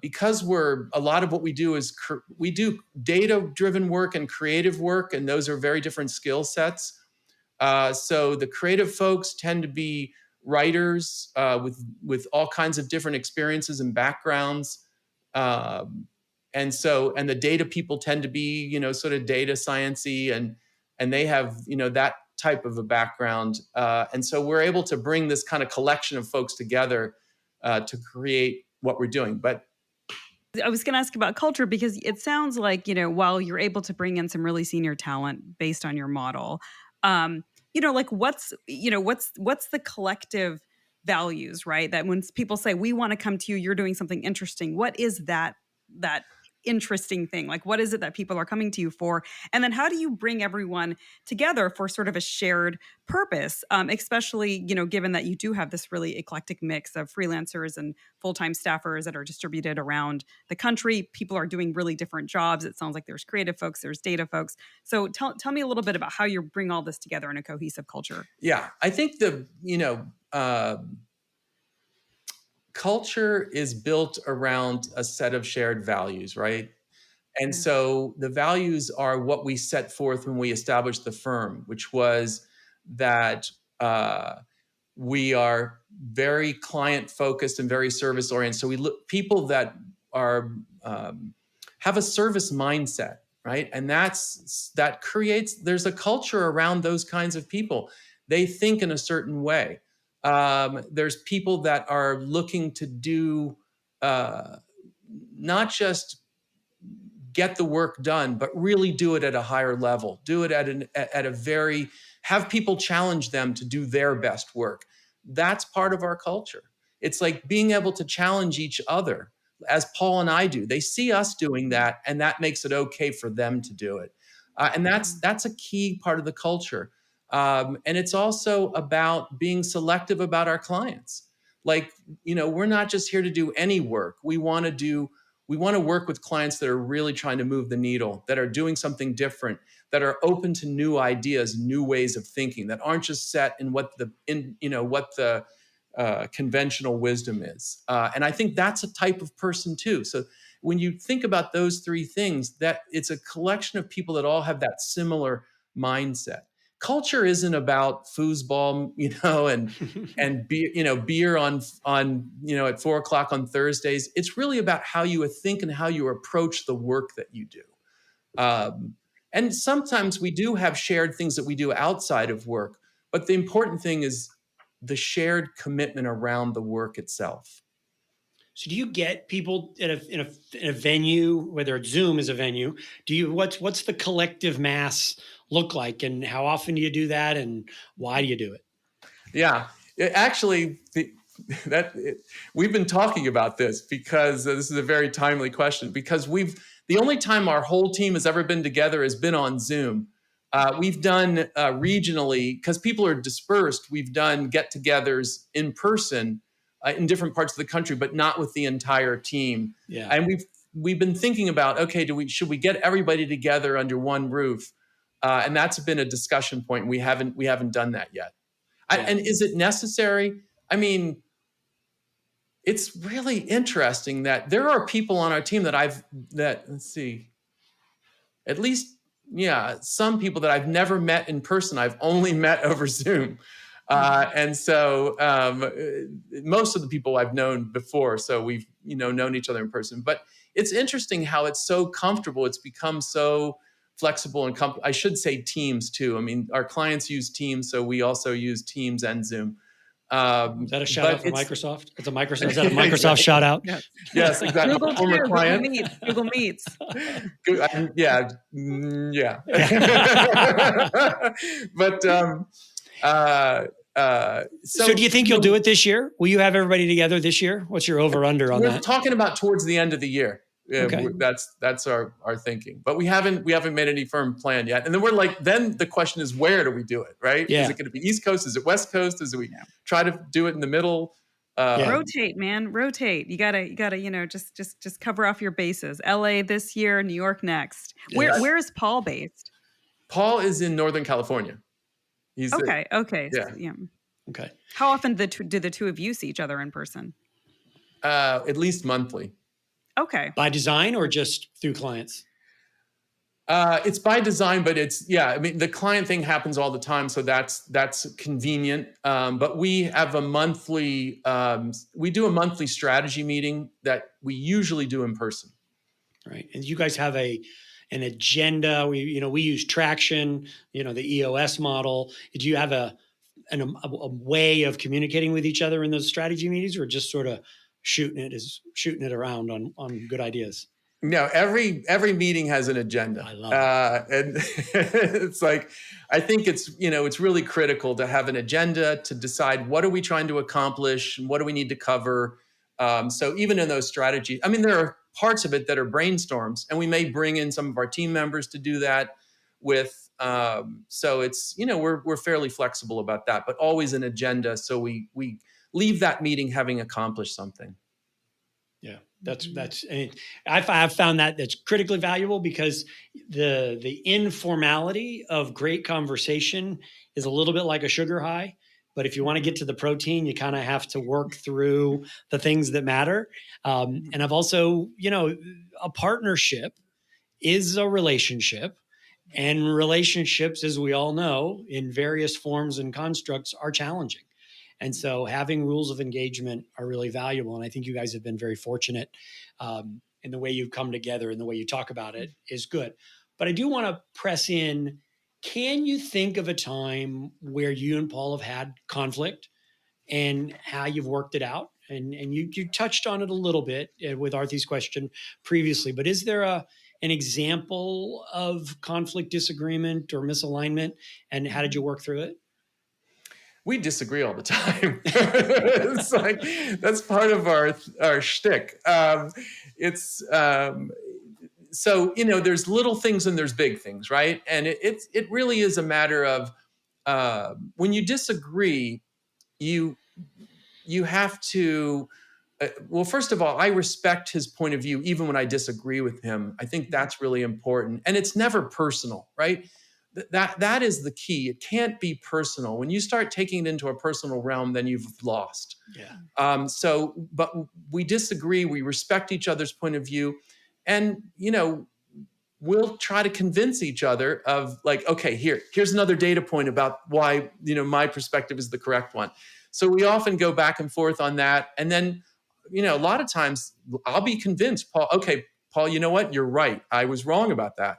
C: because a lot of what we do is we do data-driven work and creative work, and those are very different skill sets. So the creative folks tend to be writers with all kinds of different experiences and backgrounds. And the data people tend to be, sort of data science-y, and they have, that type of a background. And so we're able to bring this kind of collection of folks together to create what we're doing. But
A: I was going to ask about culture, because it sounds like, while you're able to bring in some really senior talent based on your model, like what's the collective values, right? That when people say, we want to come to you, you're doing something interesting. What is that interesting thing? Like, what is it that people are coming to you for? And then how do you bring everyone together for sort of a shared purpose? Especially, given that you do have this really eclectic mix of freelancers and full-time staffers that are distributed around the country. People are doing really different jobs. It sounds like there's creative folks, there's data folks. So tell me a little bit about how you bring all this together in a cohesive culture.
C: Yeah, I think culture is built around a set of shared values, right? And so the values are what we set forth when we established the firm, which was that we are very client focused and very service oriented. So we look people that are have a service mindset, right? And that creates, there's a culture around those kinds of people. They think in a certain way. There's people that are looking to do not just get the work done, but really do it at a higher level. Do it have people challenge them to do their best work. That's part of our culture. It's like being able to challenge each other, as Paul and I do. They see us doing that, and that makes it okay for them to do it. And that's a key part of the culture. And it's also about being selective about our clients. Like, we're not just here to do any work. We want to work with clients that are really trying to move the needle, that are doing something different, that are open to new ideas, new ways of thinking, that aren't just set in what the conventional wisdom is. And I think that's a type of person too. So when you think about those three things, that it's a collection of people that all have that similar mindset. Culture isn't about foosball, and beer on at 4:00 on Thursdays. It's really about how you think and how you approach the work that you do. And sometimes we do have shared things that we do outside of work, but the important thing is the shared commitment around the work itself.
B: So do you get people in a venue, whether it's Zoom is a venue, what's the collective mass look like, and how often do you do that, and why do you do it?
C: Yeah, we've been talking about this, because this is a very timely question, because the only time our whole team has ever been together has been on Zoom. We've done regionally, because people are dispersed, we've done get-togethers in person in different parts of the country, but not with the entire team.
B: Yeah.
C: And we've been thinking about, okay, should we get everybody together under one roof? And that's been a discussion point. We haven't done that yet. Yeah. And is it necessary? I mean, it's really interesting that there are people on our team some people that I've never met in person. I've only met over Zoom. And so most of the people I've known before, so we've known each other in person. But it's interesting how it's so comfortable. It's become so flexible and I should say Teams too. I mean, our clients use Teams, so we also use Teams and Zoom.
B: Is that a shout out for Microsoft? Is that a Microsoft shout out?
C: Yes, exactly.
A: Google
C: Former
A: too,
C: client.
A: Google Meets.
C: Yeah. But
B: so do you think you'll do it this year? Will you have everybody together this year? What's your over under on that?
C: We're talking about towards the end of the year.
B: Okay.
C: That's our thinking, but we haven't made any firm plan yet. And then the question is, where do we do it? Right?
B: Yeah.
C: Is it going to be East Coast? Is it West Coast? We try to do it in the middle?
A: Rotate, man, rotate. You gotta, just cover off your bases. LA this year, New York next. Where is Paul based?
C: Paul is in Northern California. He's
A: okay.
C: yeah.
A: So, yeah.
B: Okay.
A: How often do the two of you see each other in person?
C: At least monthly.
A: Okay.
B: By design or just through clients?
C: It's by design, but I mean, the client thing happens all the time, so that's convenient. But we have we do a monthly strategy meeting that we usually do in person.
B: Right. And you guys have an agenda. We use Traction, the EOS model. Do you have a way of communicating with each other in those strategy meetings, or just sort of shooting it around on good ideas?
C: No, every meeting has an agenda.
B: I love it.
C: And it's like, I think it's really critical to have an agenda to decide what are we trying to accomplish and what do we need to cover. So even in those strategies, I mean, there are parts of it that are brainstorms, and we may bring in some of our team members to do that with. So it's, we're fairly flexible about that, but always an agenda. So we leave that meeting having accomplished something.
B: Yeah, I've found that's critically valuable, because the informality of great conversation is a little bit like a sugar high. But if you want to get to the protein, you kind of have to work through the things that matter. And I've also, a partnership is a relationship. And relationships, as we all know, in various forms and constructs, are challenging. And so having rules of engagement are really valuable. And I think you guys have been very fortunate in the way you've come together, and the way you talk about it is good. But I do want to press in. Can you think of a time where you and Paul have had conflict and how you've worked it out? And you touched on it a little bit with Aarti's question previously, but is there an example of conflict, disagreement, or misalignment, and how did you work through it?
C: We disagree all the time. It's like, that's part of our shtick. So, there's little things and there's big things, right? And it really is a matter of when you disagree, you have to. Well, first of all, I respect his point of view, even when I disagree with him. I think that's really important, and it's never personal, right? That is the key. It can't be personal. When you start taking it into a personal realm, then you've lost.
B: Yeah.
C: But we disagree. We respect each other's point of view, and we'll try to convince each other of, like, okay, here's another data point about why my perspective is the correct one. So we often go back and forth on that, and then a lot of times I'll be convinced, Paul. Okay, Paul, you know what? You're right. I was wrong about that.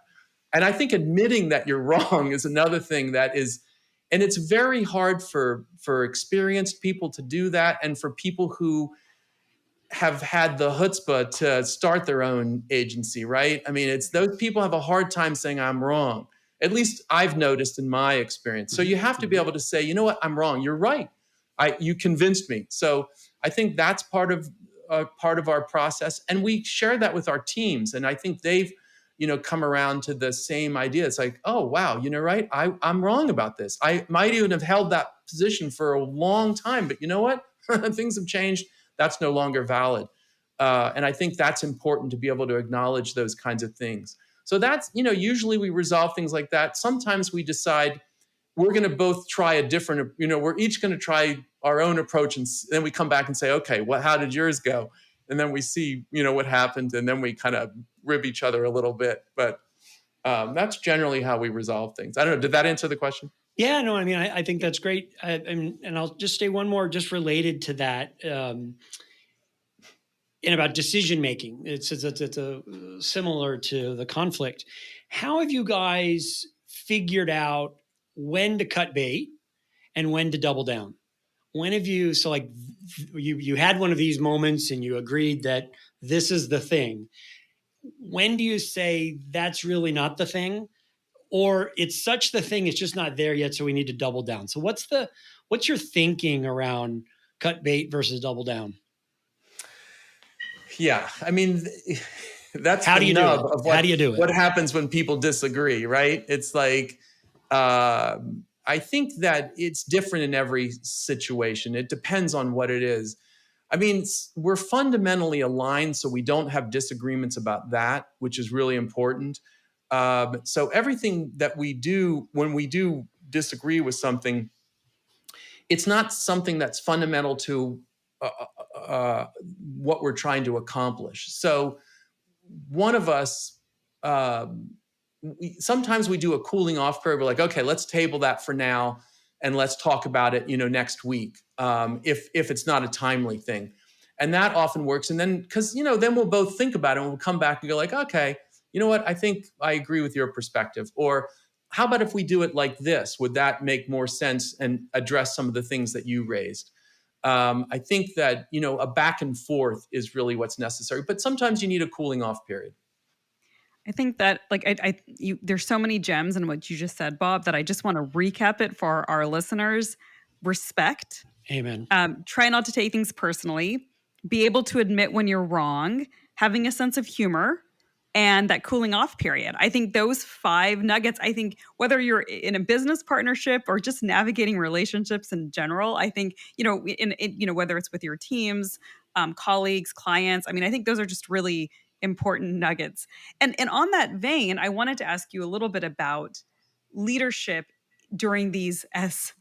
C: And I think admitting that you're wrong is another thing that is, and it's very hard for experienced people to do that, and for people who have had the chutzpah to start their own agency, right? I mean, it's those people have a hard time saying I'm wrong. At least I've noticed in my experience. So you have to be able to say, you know what, I'm wrong. You're right. You convinced me. So I think that's part of our process, and we share that with our teams. And I think they've come around to the same idea. It's like, oh, wow, right? I'm wrong about this. I might even have held that position for a long time, but you know what? Things have changed. That's no longer valid. And I think that's important to be able to acknowledge those kinds of things. So that's, usually we resolve things like that. Sometimes we decide we're going to both try a different, we're each going to try our own approach. And then we come back and say, okay, how did yours go? And then we see, what happened. And then we kind of rib each other a little bit. But that's generally how we resolve things. I don't know. Did that answer the question?
B: Yeah, no, I mean, I think that's great. And I'll just say one more just related to that. And about decision making. It's similar to the conflict. How have you guys figured out when to cut bait and when to double down? When have you, so like you had one of these moments and you agreed that this is the thing. When do you say that's really not the thing? Or it's such the thing, it's just not there yet, so we need to double down. So what's your thinking around cut bait versus double down?
C: Yeah, I mean, that's
B: how do you
C: nub
B: do it?
C: Of what,
B: how do you do it?
C: What happens when people disagree, right? It's like, I think that it's different in every situation. It depends on what it is. I mean, we're fundamentally aligned, so we don't have disagreements about that, which is really important. So everything that we do, when we do disagree with something, it's not something that's fundamental to what we're trying to accomplish. So one of us, sometimes we do a cooling off period. We're like, okay, let's table that for now, and let's talk about it, next week, if it's not a timely thing, and that often works. And then, because then we'll both think about it, and we'll come back and go like, okay, you know what? I think I agree with your perspective. Or how about if we do it like this? Would that make more sense and address some of the things that you raised? I think that, a back and forth is really what's necessary, but sometimes you need a cooling off period.
A: I think that there's so many gems in what you just said, Bob, that I just want to recap it for our listeners. Respect.
B: Amen.
A: Try not to take things personally. Be able to admit when you're wrong. Having a sense of humor. And that cooling off period. I think those 5 nuggets, I think whether you're in a business partnership or just navigating relationships in general, I think, whether it's with your teams, colleagues, clients, I mean, I think those are just really important nuggets. And on that vein, I wanted to ask you a little bit about leadership during these, as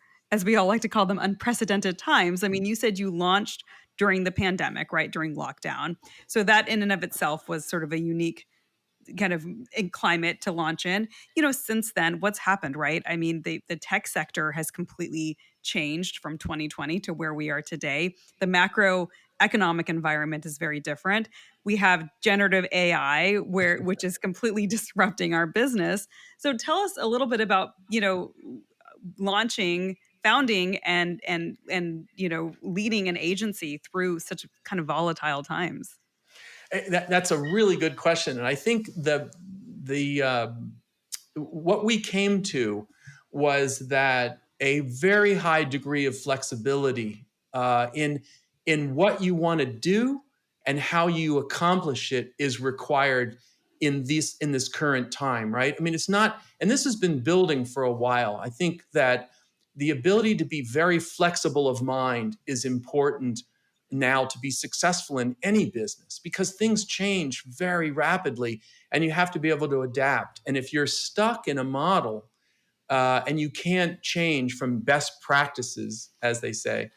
A: we all like to call them, unprecedented times. I mean, you said you launched during the pandemic, right? During lockdown. So that in and of itself was sort of a unique kind of climate to launch in. Since then, what's happened, right? I mean, the tech sector has completely changed from 2020 to where we are today. The macroeconomic environment is very different. We have generative AI, which is completely disrupting our business. So tell us a little bit about, founding and leading an agency through such kind of volatile times.
C: That's a really good question, and I think what we came to was that a very high degree of flexibility in what you want to do and how you accomplish it is required in this current time, right? I mean, it's not, and this has been building for a while. I think that the ability to be very flexible of mind is important now to be successful in any business, because things change very rapidly and you have to be able to adapt. And if you're stuck in a model and you can't change from best practices, as they say,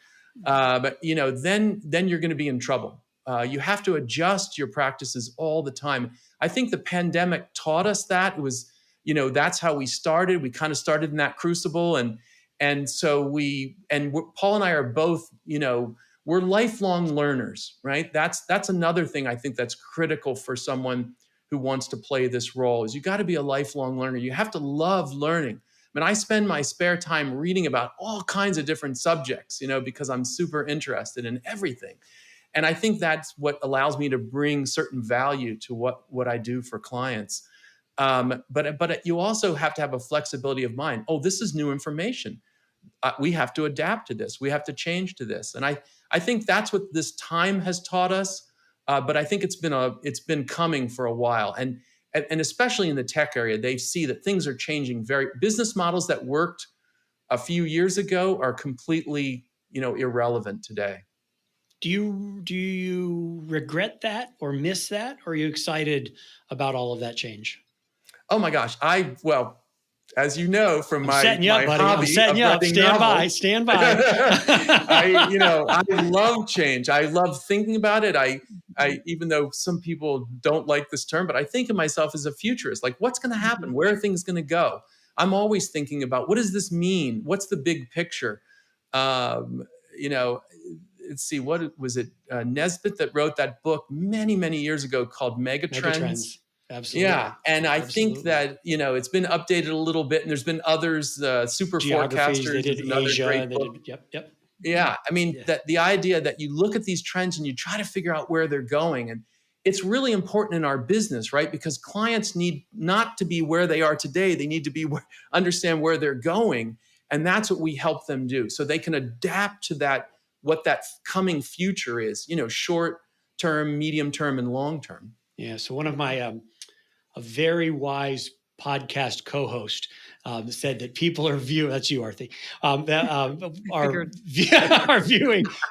C: then you're going to be in trouble. You have to adjust your practices all the time. I think the pandemic taught us that. It was, that's how we started. We kind of started in that crucible, and so Paul and I are both, we're lifelong learners, right? That's another thing I think that's critical for someone who wants to play this role, is you got to be a lifelong learner. You have to love learning. I mean, I spend my spare time reading about all kinds of different subjects, because I'm super interested in everything. And I think that's what allows me to bring certain value to what I do for clients. But you also have to have a flexibility of mind. Oh, this is new information. We have to adapt to this. We have to change to this. And I think that's what this time has taught us. But I think it's been coming for a while. And especially in the tech area, they see that things are changing. Business models that worked a few years ago are completely, irrelevant today.
B: Do you regret that or miss that? Or are you excited about all of that change?
C: Oh my gosh. As you know from my
B: setting you up, buddy.
C: hobby,
B: I'm setting you up. Stand by.
C: I love change. I love thinking about it. I even though some people don't like this term, but I think of myself as a futurist. Like, what's going to happen? Where are things going to go? I'm always thinking about, what does this mean? What's the big picture? Let's see, what was it? Nesbitt that wrote that book many, many years ago called Megatrends.
B: Absolutely.
C: Yeah. And I think that, it's been updated a little bit, and there's been others, Super Forecasters.
B: They did Asia. Yep.
C: Yeah. I mean, that the idea that you look at these trends and you try to figure out where they're going. And it's really important in our business, right? Because clients need not to be where they are today. They need to understand where they're going. And that's what we help them do. So they can adapt to what that coming future is, short term, medium term, and long term.
B: Yeah. So one of my, a very wise podcast co-host said that people are viewing. That's you, Aarti.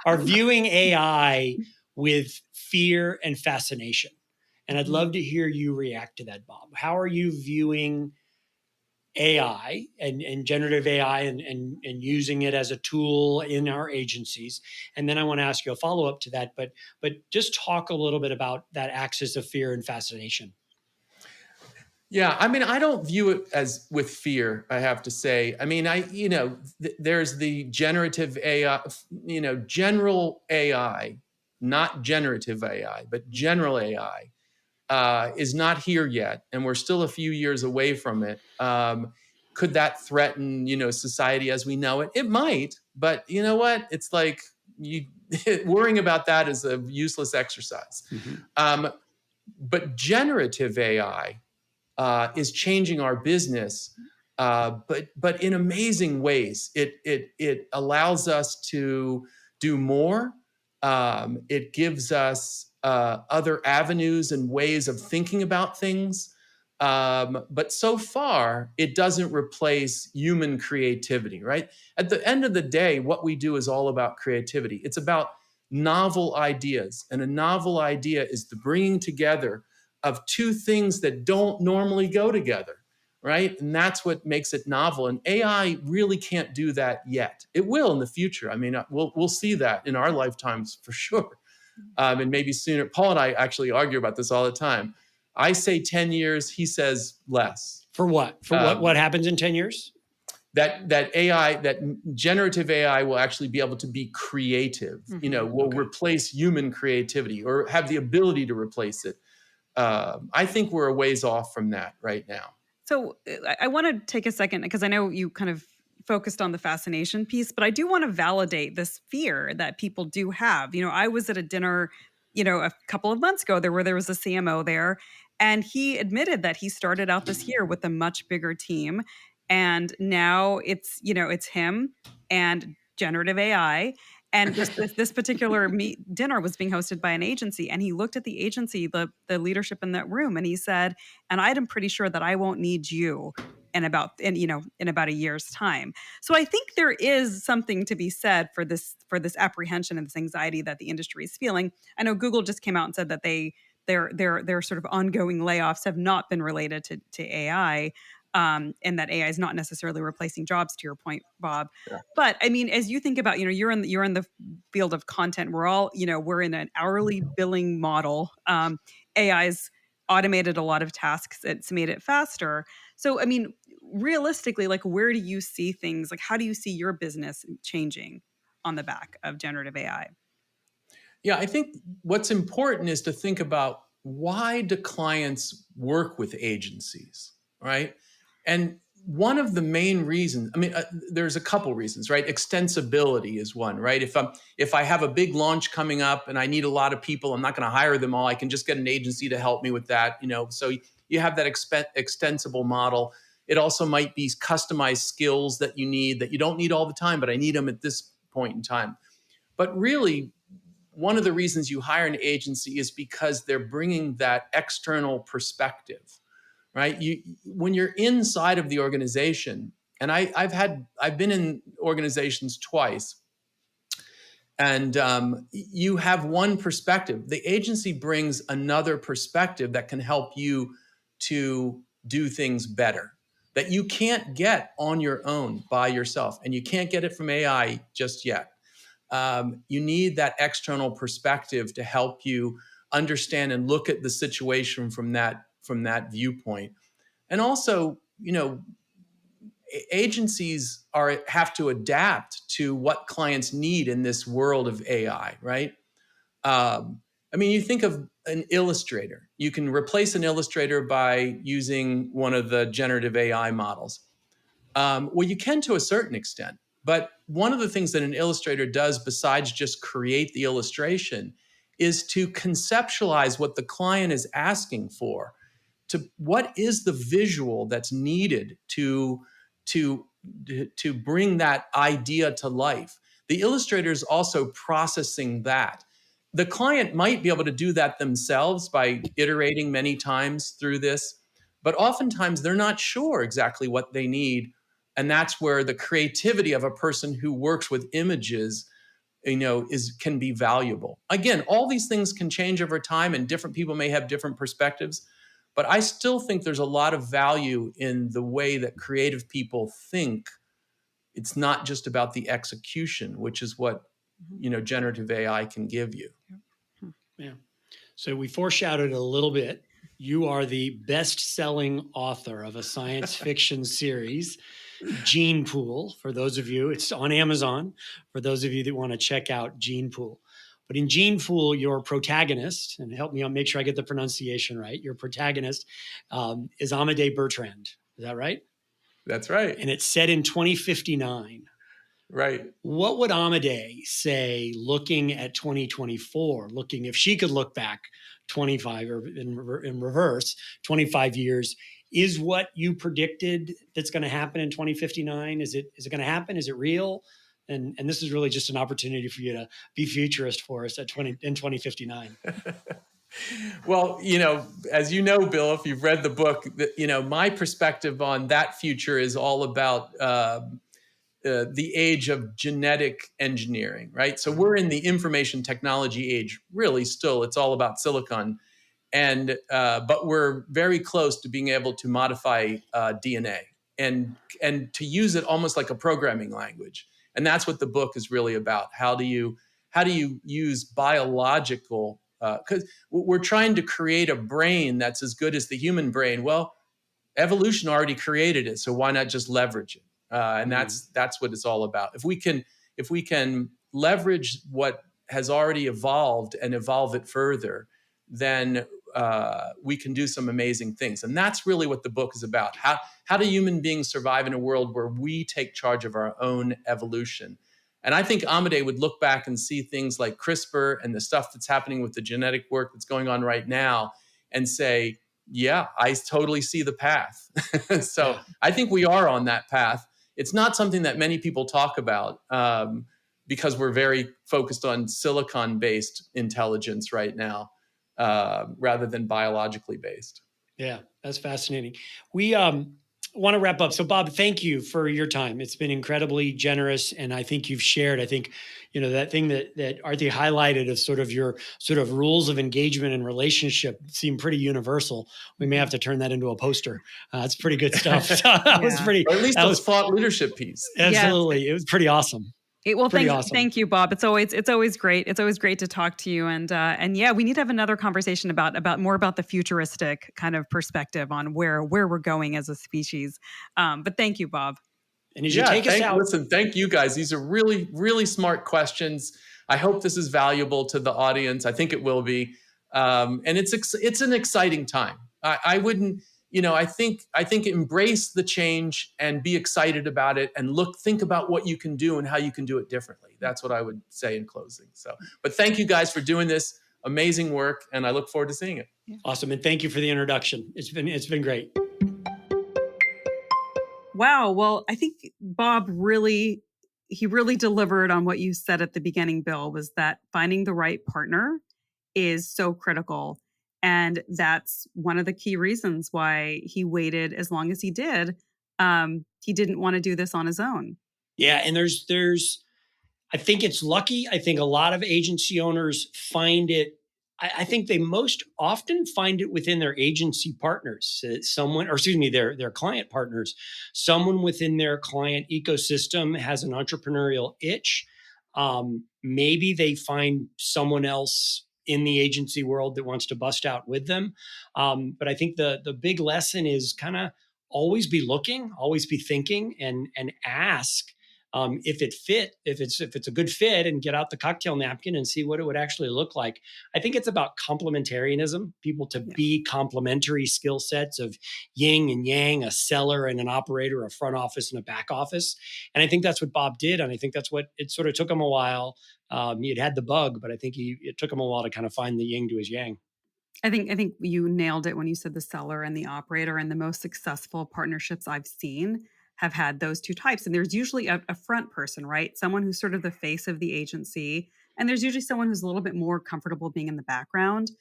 B: Are viewing AI with fear and fascination. And I'd love to hear you react to that, Bob. How are you viewing AI and generative AI and using it as a tool in our agencies? And then I want to ask you a follow-up to that, but just talk a little bit about that axis of fear and fascination.
C: Yeah, I mean, I don't view it as with fear, I have to say. I mean, there's the generative AI, general AI, not generative AI, but general AI is not here yet, and we're still a few years away from it. Could that threaten, society as we know it? It might, but you know what? It's like worrying about that is a useless exercise. But generative AI is changing our business, but in amazing ways. It allows us to do more. It gives us other avenues and ways of thinking about things. But so far, it doesn't replace human creativity, right? At the end of the day, what we do is all about creativity. It's about novel ideas. And a novel idea is the bringing together of two things that don't normally go together, right? And that's what makes it novel. And AI really can't do that yet. It will in the future. I mean, we'll see that in our lifetimes for sure, and maybe sooner. Paul and I actually argue about this all the time. I say 10 years. He says less.
B: For what? What happens in 10 years?
C: That AI, that generative AI will actually be able to be creative. Will replace human creativity or have the ability to replace it. I think we're a ways off from that right now.
A: So I want to take a second, because I know you kind of focused on the fascination piece, but I do want to validate this fear that people do have. I was at a dinner, a couple of months ago there was a CMO there, and he admitted that he started out this year with a much bigger team. And now it's him and generative AI. And this particular dinner was being hosted by an agency, and he looked at the agency, the leadership in that room, and he said, "And I'm pretty sure that I won't need you in about a year's time." So I think there is something to be said for this apprehension and this anxiety that the industry is feeling. I know Google just came out and said that their sort of ongoing layoffs have not been related to AI. And that AI is not necessarily replacing jobs, to your point, Bob.
C: Yeah.
A: But I mean, as you think about, you're in the field of content. We're all, we're in an hourly billing model. AI's automated a lot of tasks. It's made it faster. So, I mean, realistically, like, where do you see things? Like, how do you see your business changing on the back of generative AI?
C: Yeah, I think what's important is to think about, why do clients work with agencies, right? And one of the main reasons, there's a couple reasons, right? Extensibility is one, right? If I have a big launch coming up and I need a lot of people, I'm not going to hire them all. I can just get an agency to help me with that, So you have that extensible model. It also might be customized skills that you need that you don't need all the time, but I need them at this point in time. But really, one of the reasons you hire an agency is because they're bringing that external perspective, right? When you're inside of the organization, and I've been in organizations twice, and you have one perspective. The agency brings another perspective that can help you to do things better, that you can't get on your own by yourself, and you can't get it from AI just yet. You need that external perspective to help you understand and look at the situation from that viewpoint. And also, agencies have to adapt to what clients need in this world of AI, right? You think of an illustrator. You can replace an illustrator by using one of the generative AI models. Well, you can to a certain extent. But one of the things that an illustrator does, besides just create the illustration, is to conceptualize what the client is asking for. What is the visual that's needed to bring that idea to life? The illustrator is also processing that. The client might be able to do that themselves by iterating many times through this. but oftentimes they're not sure exactly what they need. And that's where the creativity of a person who works with images, can be valuable. Again, all these things can change over time and different people may have different perspectives, but I still think there's a lot of value in the way that creative people think. It's not just about the execution, which is what, generative AI can give you.
B: Yeah. So we foreshadowed a little bit. You are the best-selling author of a science fiction series, Gene Pool. For those of you, it's on Amazon. For those of you that want to check out Gene Pool. But in Gene Pool, your protagonist, and help me make sure I get the pronunciation right, your protagonist is Amédée Bertrand. Is that right?
C: That's right.
B: And it's set in 2059.
C: Right.
B: What would Amédée say looking at 2024, if she could look back 25 or in reverse 25 years, is what you predicted that's going to happen in 2059? Is it going to happen? Is it real? And this is really just an opportunity for you to be futurist for us in 2059.
C: Well, as you know, Bill, if you've read the book, my perspective on that future is all about the age of genetic engineering, right? So we're in the information technology age, really still. It's all about silicon. But we're very close to being able to modify DNA and to use it almost like a programming language. And that's what the book is really about. How do you use biological, because we're trying to create a brain that's as good as the human brain. Well, evolution already created it, so why not just leverage it? And that's what it's all about. If we can leverage what has already evolved and evolve it further, then we can do some amazing things. And that's really what the book is about. How do human beings survive in a world where we take charge of our own evolution? And I think Amédée would look back and see things like CRISPR and the stuff that's happening with the genetic work that's going on right now and say, yeah, I totally see the path. So I think we are on that path. It's not something that many people talk about because we're very focused on silicon-based intelligence right now rather than biologically based.
B: Yeah, that's fascinating. We want to wrap up. So Bob, thank you for your time. It's been incredibly generous. And I think you've shared, that thing that Aarti highlighted of sort of your sort of rules of engagement and relationship seem pretty universal. We may have to turn that into a poster. It's pretty good stuff. So that was pretty,
C: or at least a thought leadership piece.
B: Absolutely. Yes. It was pretty awesome.
A: Thank you, Bob. It's always great. It's always great to talk to you. And yeah, we need to have another conversation about more about the futuristic kind of perspective on where we're going as a species. But thank you, Bob.
B: And as you take us out,
C: listen, thank you guys. These are really, really smart questions. I hope this is valuable to the audience. I think it will be. And it's an exciting time. I wouldn't. I think embrace the change and be excited about it and think about what you can do and how you can do it differently. That's what I would say in closing. So, but thank you guys for doing this amazing work, and I look forward to seeing it.
B: Awesome. And thank you for the introduction. It's been great.
A: Wow. Well, I think Bob really delivered on what you said at the beginning, Bill, was that finding the right partner is so critical. And that's one of the key reasons why he waited as long as he did. He didn't want to do this on his own.
B: Yeah. And I think it's lucky. I think a lot of agency owners find it. I think they most often find it within their agency partners, their client partners. Someone within their client ecosystem has an entrepreneurial itch. Maybe they find someone else in the agency world that wants to bust out with them. But I think the big lesson is kind of always be looking, always be thinking, and ask if it's a good fit, and get out the cocktail napkin and see what it would actually look like. I think it's about complementarianism, people to be complementary skill sets of yin and yang, a seller and an operator, a front office and a back office. And I think that's what Bob did. And I think that's what it sort of took him a while. He'd had the bug, but I think it took him a while to kind of find the yin to his yang.
A: I think you nailed it when you said the seller and the operator, and the most successful partnerships I've seen have had those two types. And there's usually a front person, right? Someone who's sort of the face of the agency. And there's usually someone who's a little bit more comfortable being in the background.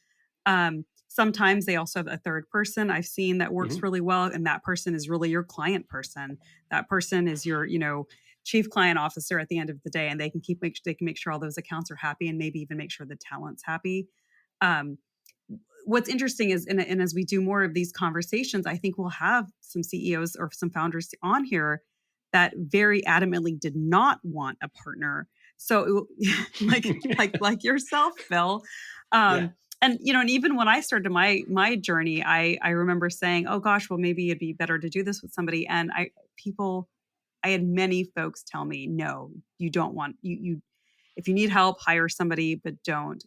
A: Sometimes they also have a third person I've seen that works
B: Mm-hmm.
A: really well. And that person is really your client person. That person is your, chief client officer at the end of the day. And they can make sure all those accounts are happy and maybe even make sure the talent's happy. What's interesting is, and as we do more of these conversations, I think we'll have some CEOs or some founders on here that very adamantly did not want a partner. So like yourself, Phil.
B: Yeah.
A: And and even when I started my journey, I remember saying, oh gosh, well maybe it'd be better to do this with somebody. And I had many folks tell me, no, you don't want you if you need help, hire somebody, but don't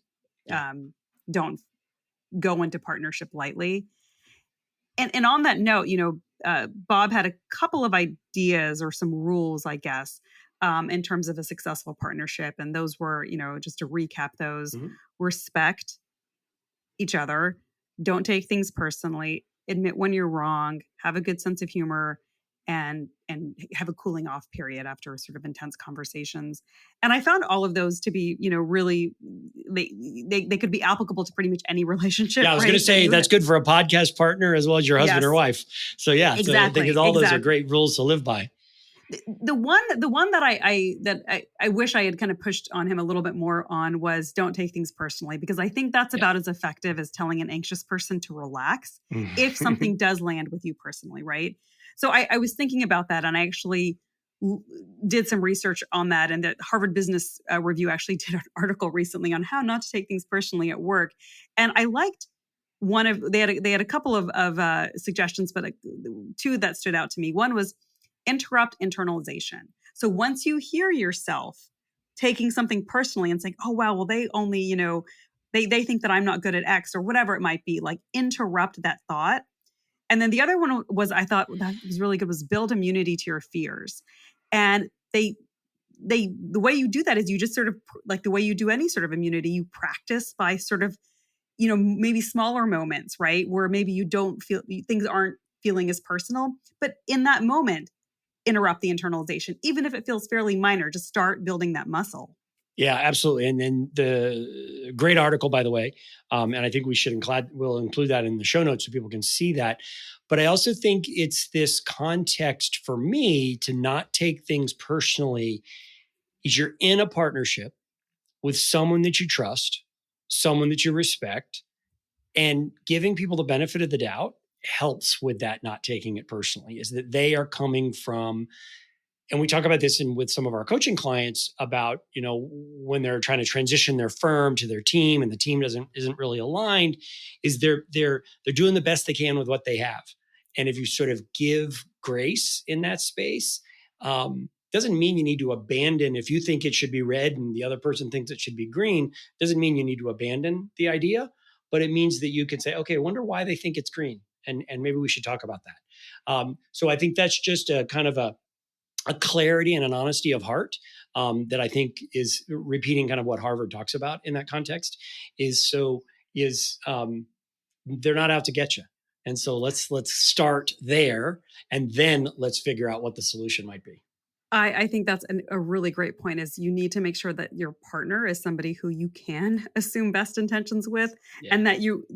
A: don't go into partnership lightly. And on that note, Bob had a couple of ideas or some rules, I guess, in terms of a successful partnership. And those were, just to recap those,
B: Mm-hmm.
A: respect each other, don't take things personally, admit when you're wrong, have a good sense of humor, and have a cooling off period after sort of intense conversations. And I found all of those to be, really they could be applicable to pretty much any relationship.
B: Yeah, I was going to say that's good for a podcast partner as well as your husband or wife. So yeah,
A: exactly.
B: So I think all those are great rules to live by.
A: The one that I wish I had kind of pushed on him a little bit more on was don't take things personally, because I think that's about as effective as telling an anxious person to relax if something does land with you personally, right? So I was thinking about that, and I actually did some research on that, and the Harvard Business Review actually did an article recently on how not to take things personally at work, and I liked they had a couple of suggestions, but two that stood out to me. One was interrupt internalization. So once you hear yourself taking something personally and saying, oh, wow, well, they only, they think that I'm not good at X or whatever it might be, like interrupt that thought. And then the other one was, I thought that was really good, was build immunity to your fears. And the way you do that is you just sort of, like the way you do any sort of immunity, you practice by sort of, maybe smaller moments, right? Where maybe you don't feel, things aren't feeling as personal, but in that moment, interrupt the internalization, even if it feels fairly minor. Just start building that muscle.
B: Yeah, absolutely. And then the great article, by the way, and I think we'll include that in the show notes so people can see that. But I also think it's this context for me to not take things personally. Is you're in a partnership with someone that you trust, someone that you respect, and giving people the benefit of the doubt helps with that, not taking it personally, is that they are coming from, and we talk about this with some of our coaching clients about, when they're trying to transition their firm to their team and the team isn't really aligned, is they're doing the best they can with what they have. And if you sort of give grace in that space, doesn't mean you need to abandon. If you think it should be red and the other person thinks it should be green, doesn't mean you need to abandon the idea, but it means that you can say, okay, I wonder why they think it's green. And maybe we should talk about that. So I think that's just a kind of a clarity and an honesty of heart that I think is repeating kind of what Harvard talks about in that context they're not out to get you. And so let's start there, and then let's figure out what the solution might be.
A: I think that's a really great point, is you need to make sure that your partner is somebody who you can assume best intentions with, and that you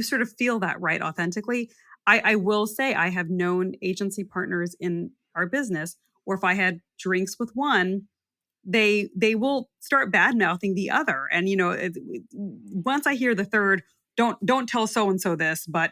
A: sort of feel that right authentically. I will say I have known agency partners in our business where if I had drinks with one, they will start bad mouthing the other. And, once I hear the third, don't tell so-and-so this, but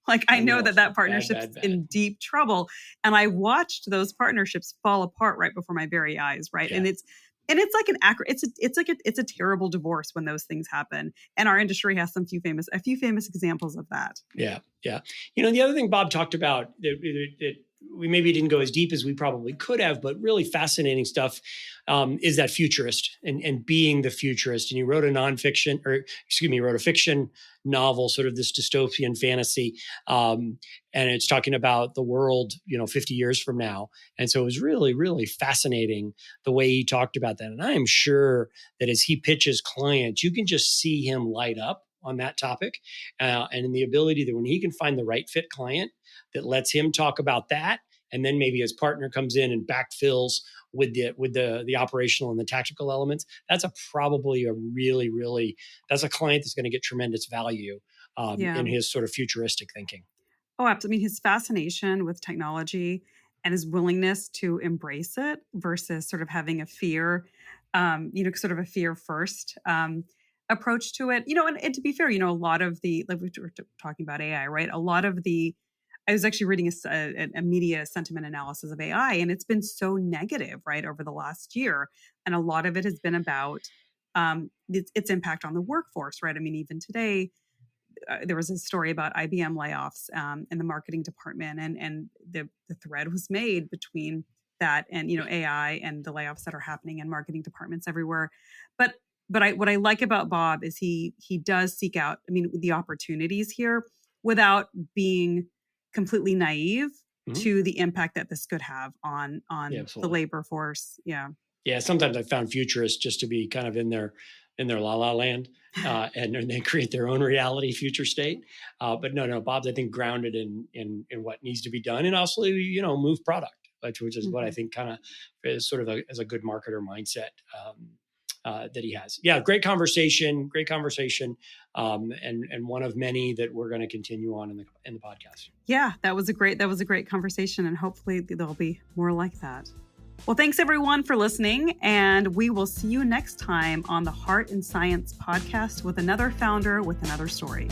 A: I know that partnership's bad. In deep trouble. And I watched those partnerships fall apart right before my very eyes. Right. Yeah. And it's like it's a terrible divorce when those things happen. And our industry has a few famous examples of that.
B: Yeah. Yeah. The other thing Bob talked about that we maybe didn't go as deep as we probably could have, but really fascinating stuff is that futurist and being the futurist. And you wrote a fiction novel, sort of this dystopian fantasy. And it's talking about the world, 50 years from now. And so it was really, really fascinating the way he talked about that. And I am sure that as he pitches clients, you can just see him light up on that topic. And in the ability that when he can find the right fit client that lets him talk about that, and then maybe his partner comes in and backfills with the operational and the tactical elements, that's probably a really that's a client that's going to get tremendous value in his sort of futuristic thinking.
A: Oh, absolutely. I mean, his fascination with technology and his willingness to embrace it versus sort of having a fear, sort of a fear first approach to it. And to be fair, a lot of like we were talking about AI, right? I was actually reading a media sentiment analysis of AI, and it's been so negative, right, over the last year. And a lot of it has been about its impact on the workforce, right? I mean, even today, there was a story about IBM layoffs in the marketing department, and the thread was made between that and AI and the layoffs that are happening in marketing departments everywhere. But what I like about Bob is he does seek out, the opportunities here without being completely naive to the impact that this could have on the labor force.
B: Yeah. Sometimes I found futurists just to be kind of in their la la land, and they create their own reality future state. But no, Bob's, I think, grounded in what needs to be done, and also, move product, which is what I think kind of is sort of as a good marketer mindset that he has. Yeah. Great conversation. And one of many that we're going to continue on in the podcast.
A: Yeah, that was a great conversation, and hopefully there'll be more like that. Well, thanks everyone for listening, and we will see you next time on the Heart and Science podcast with another founder with another story.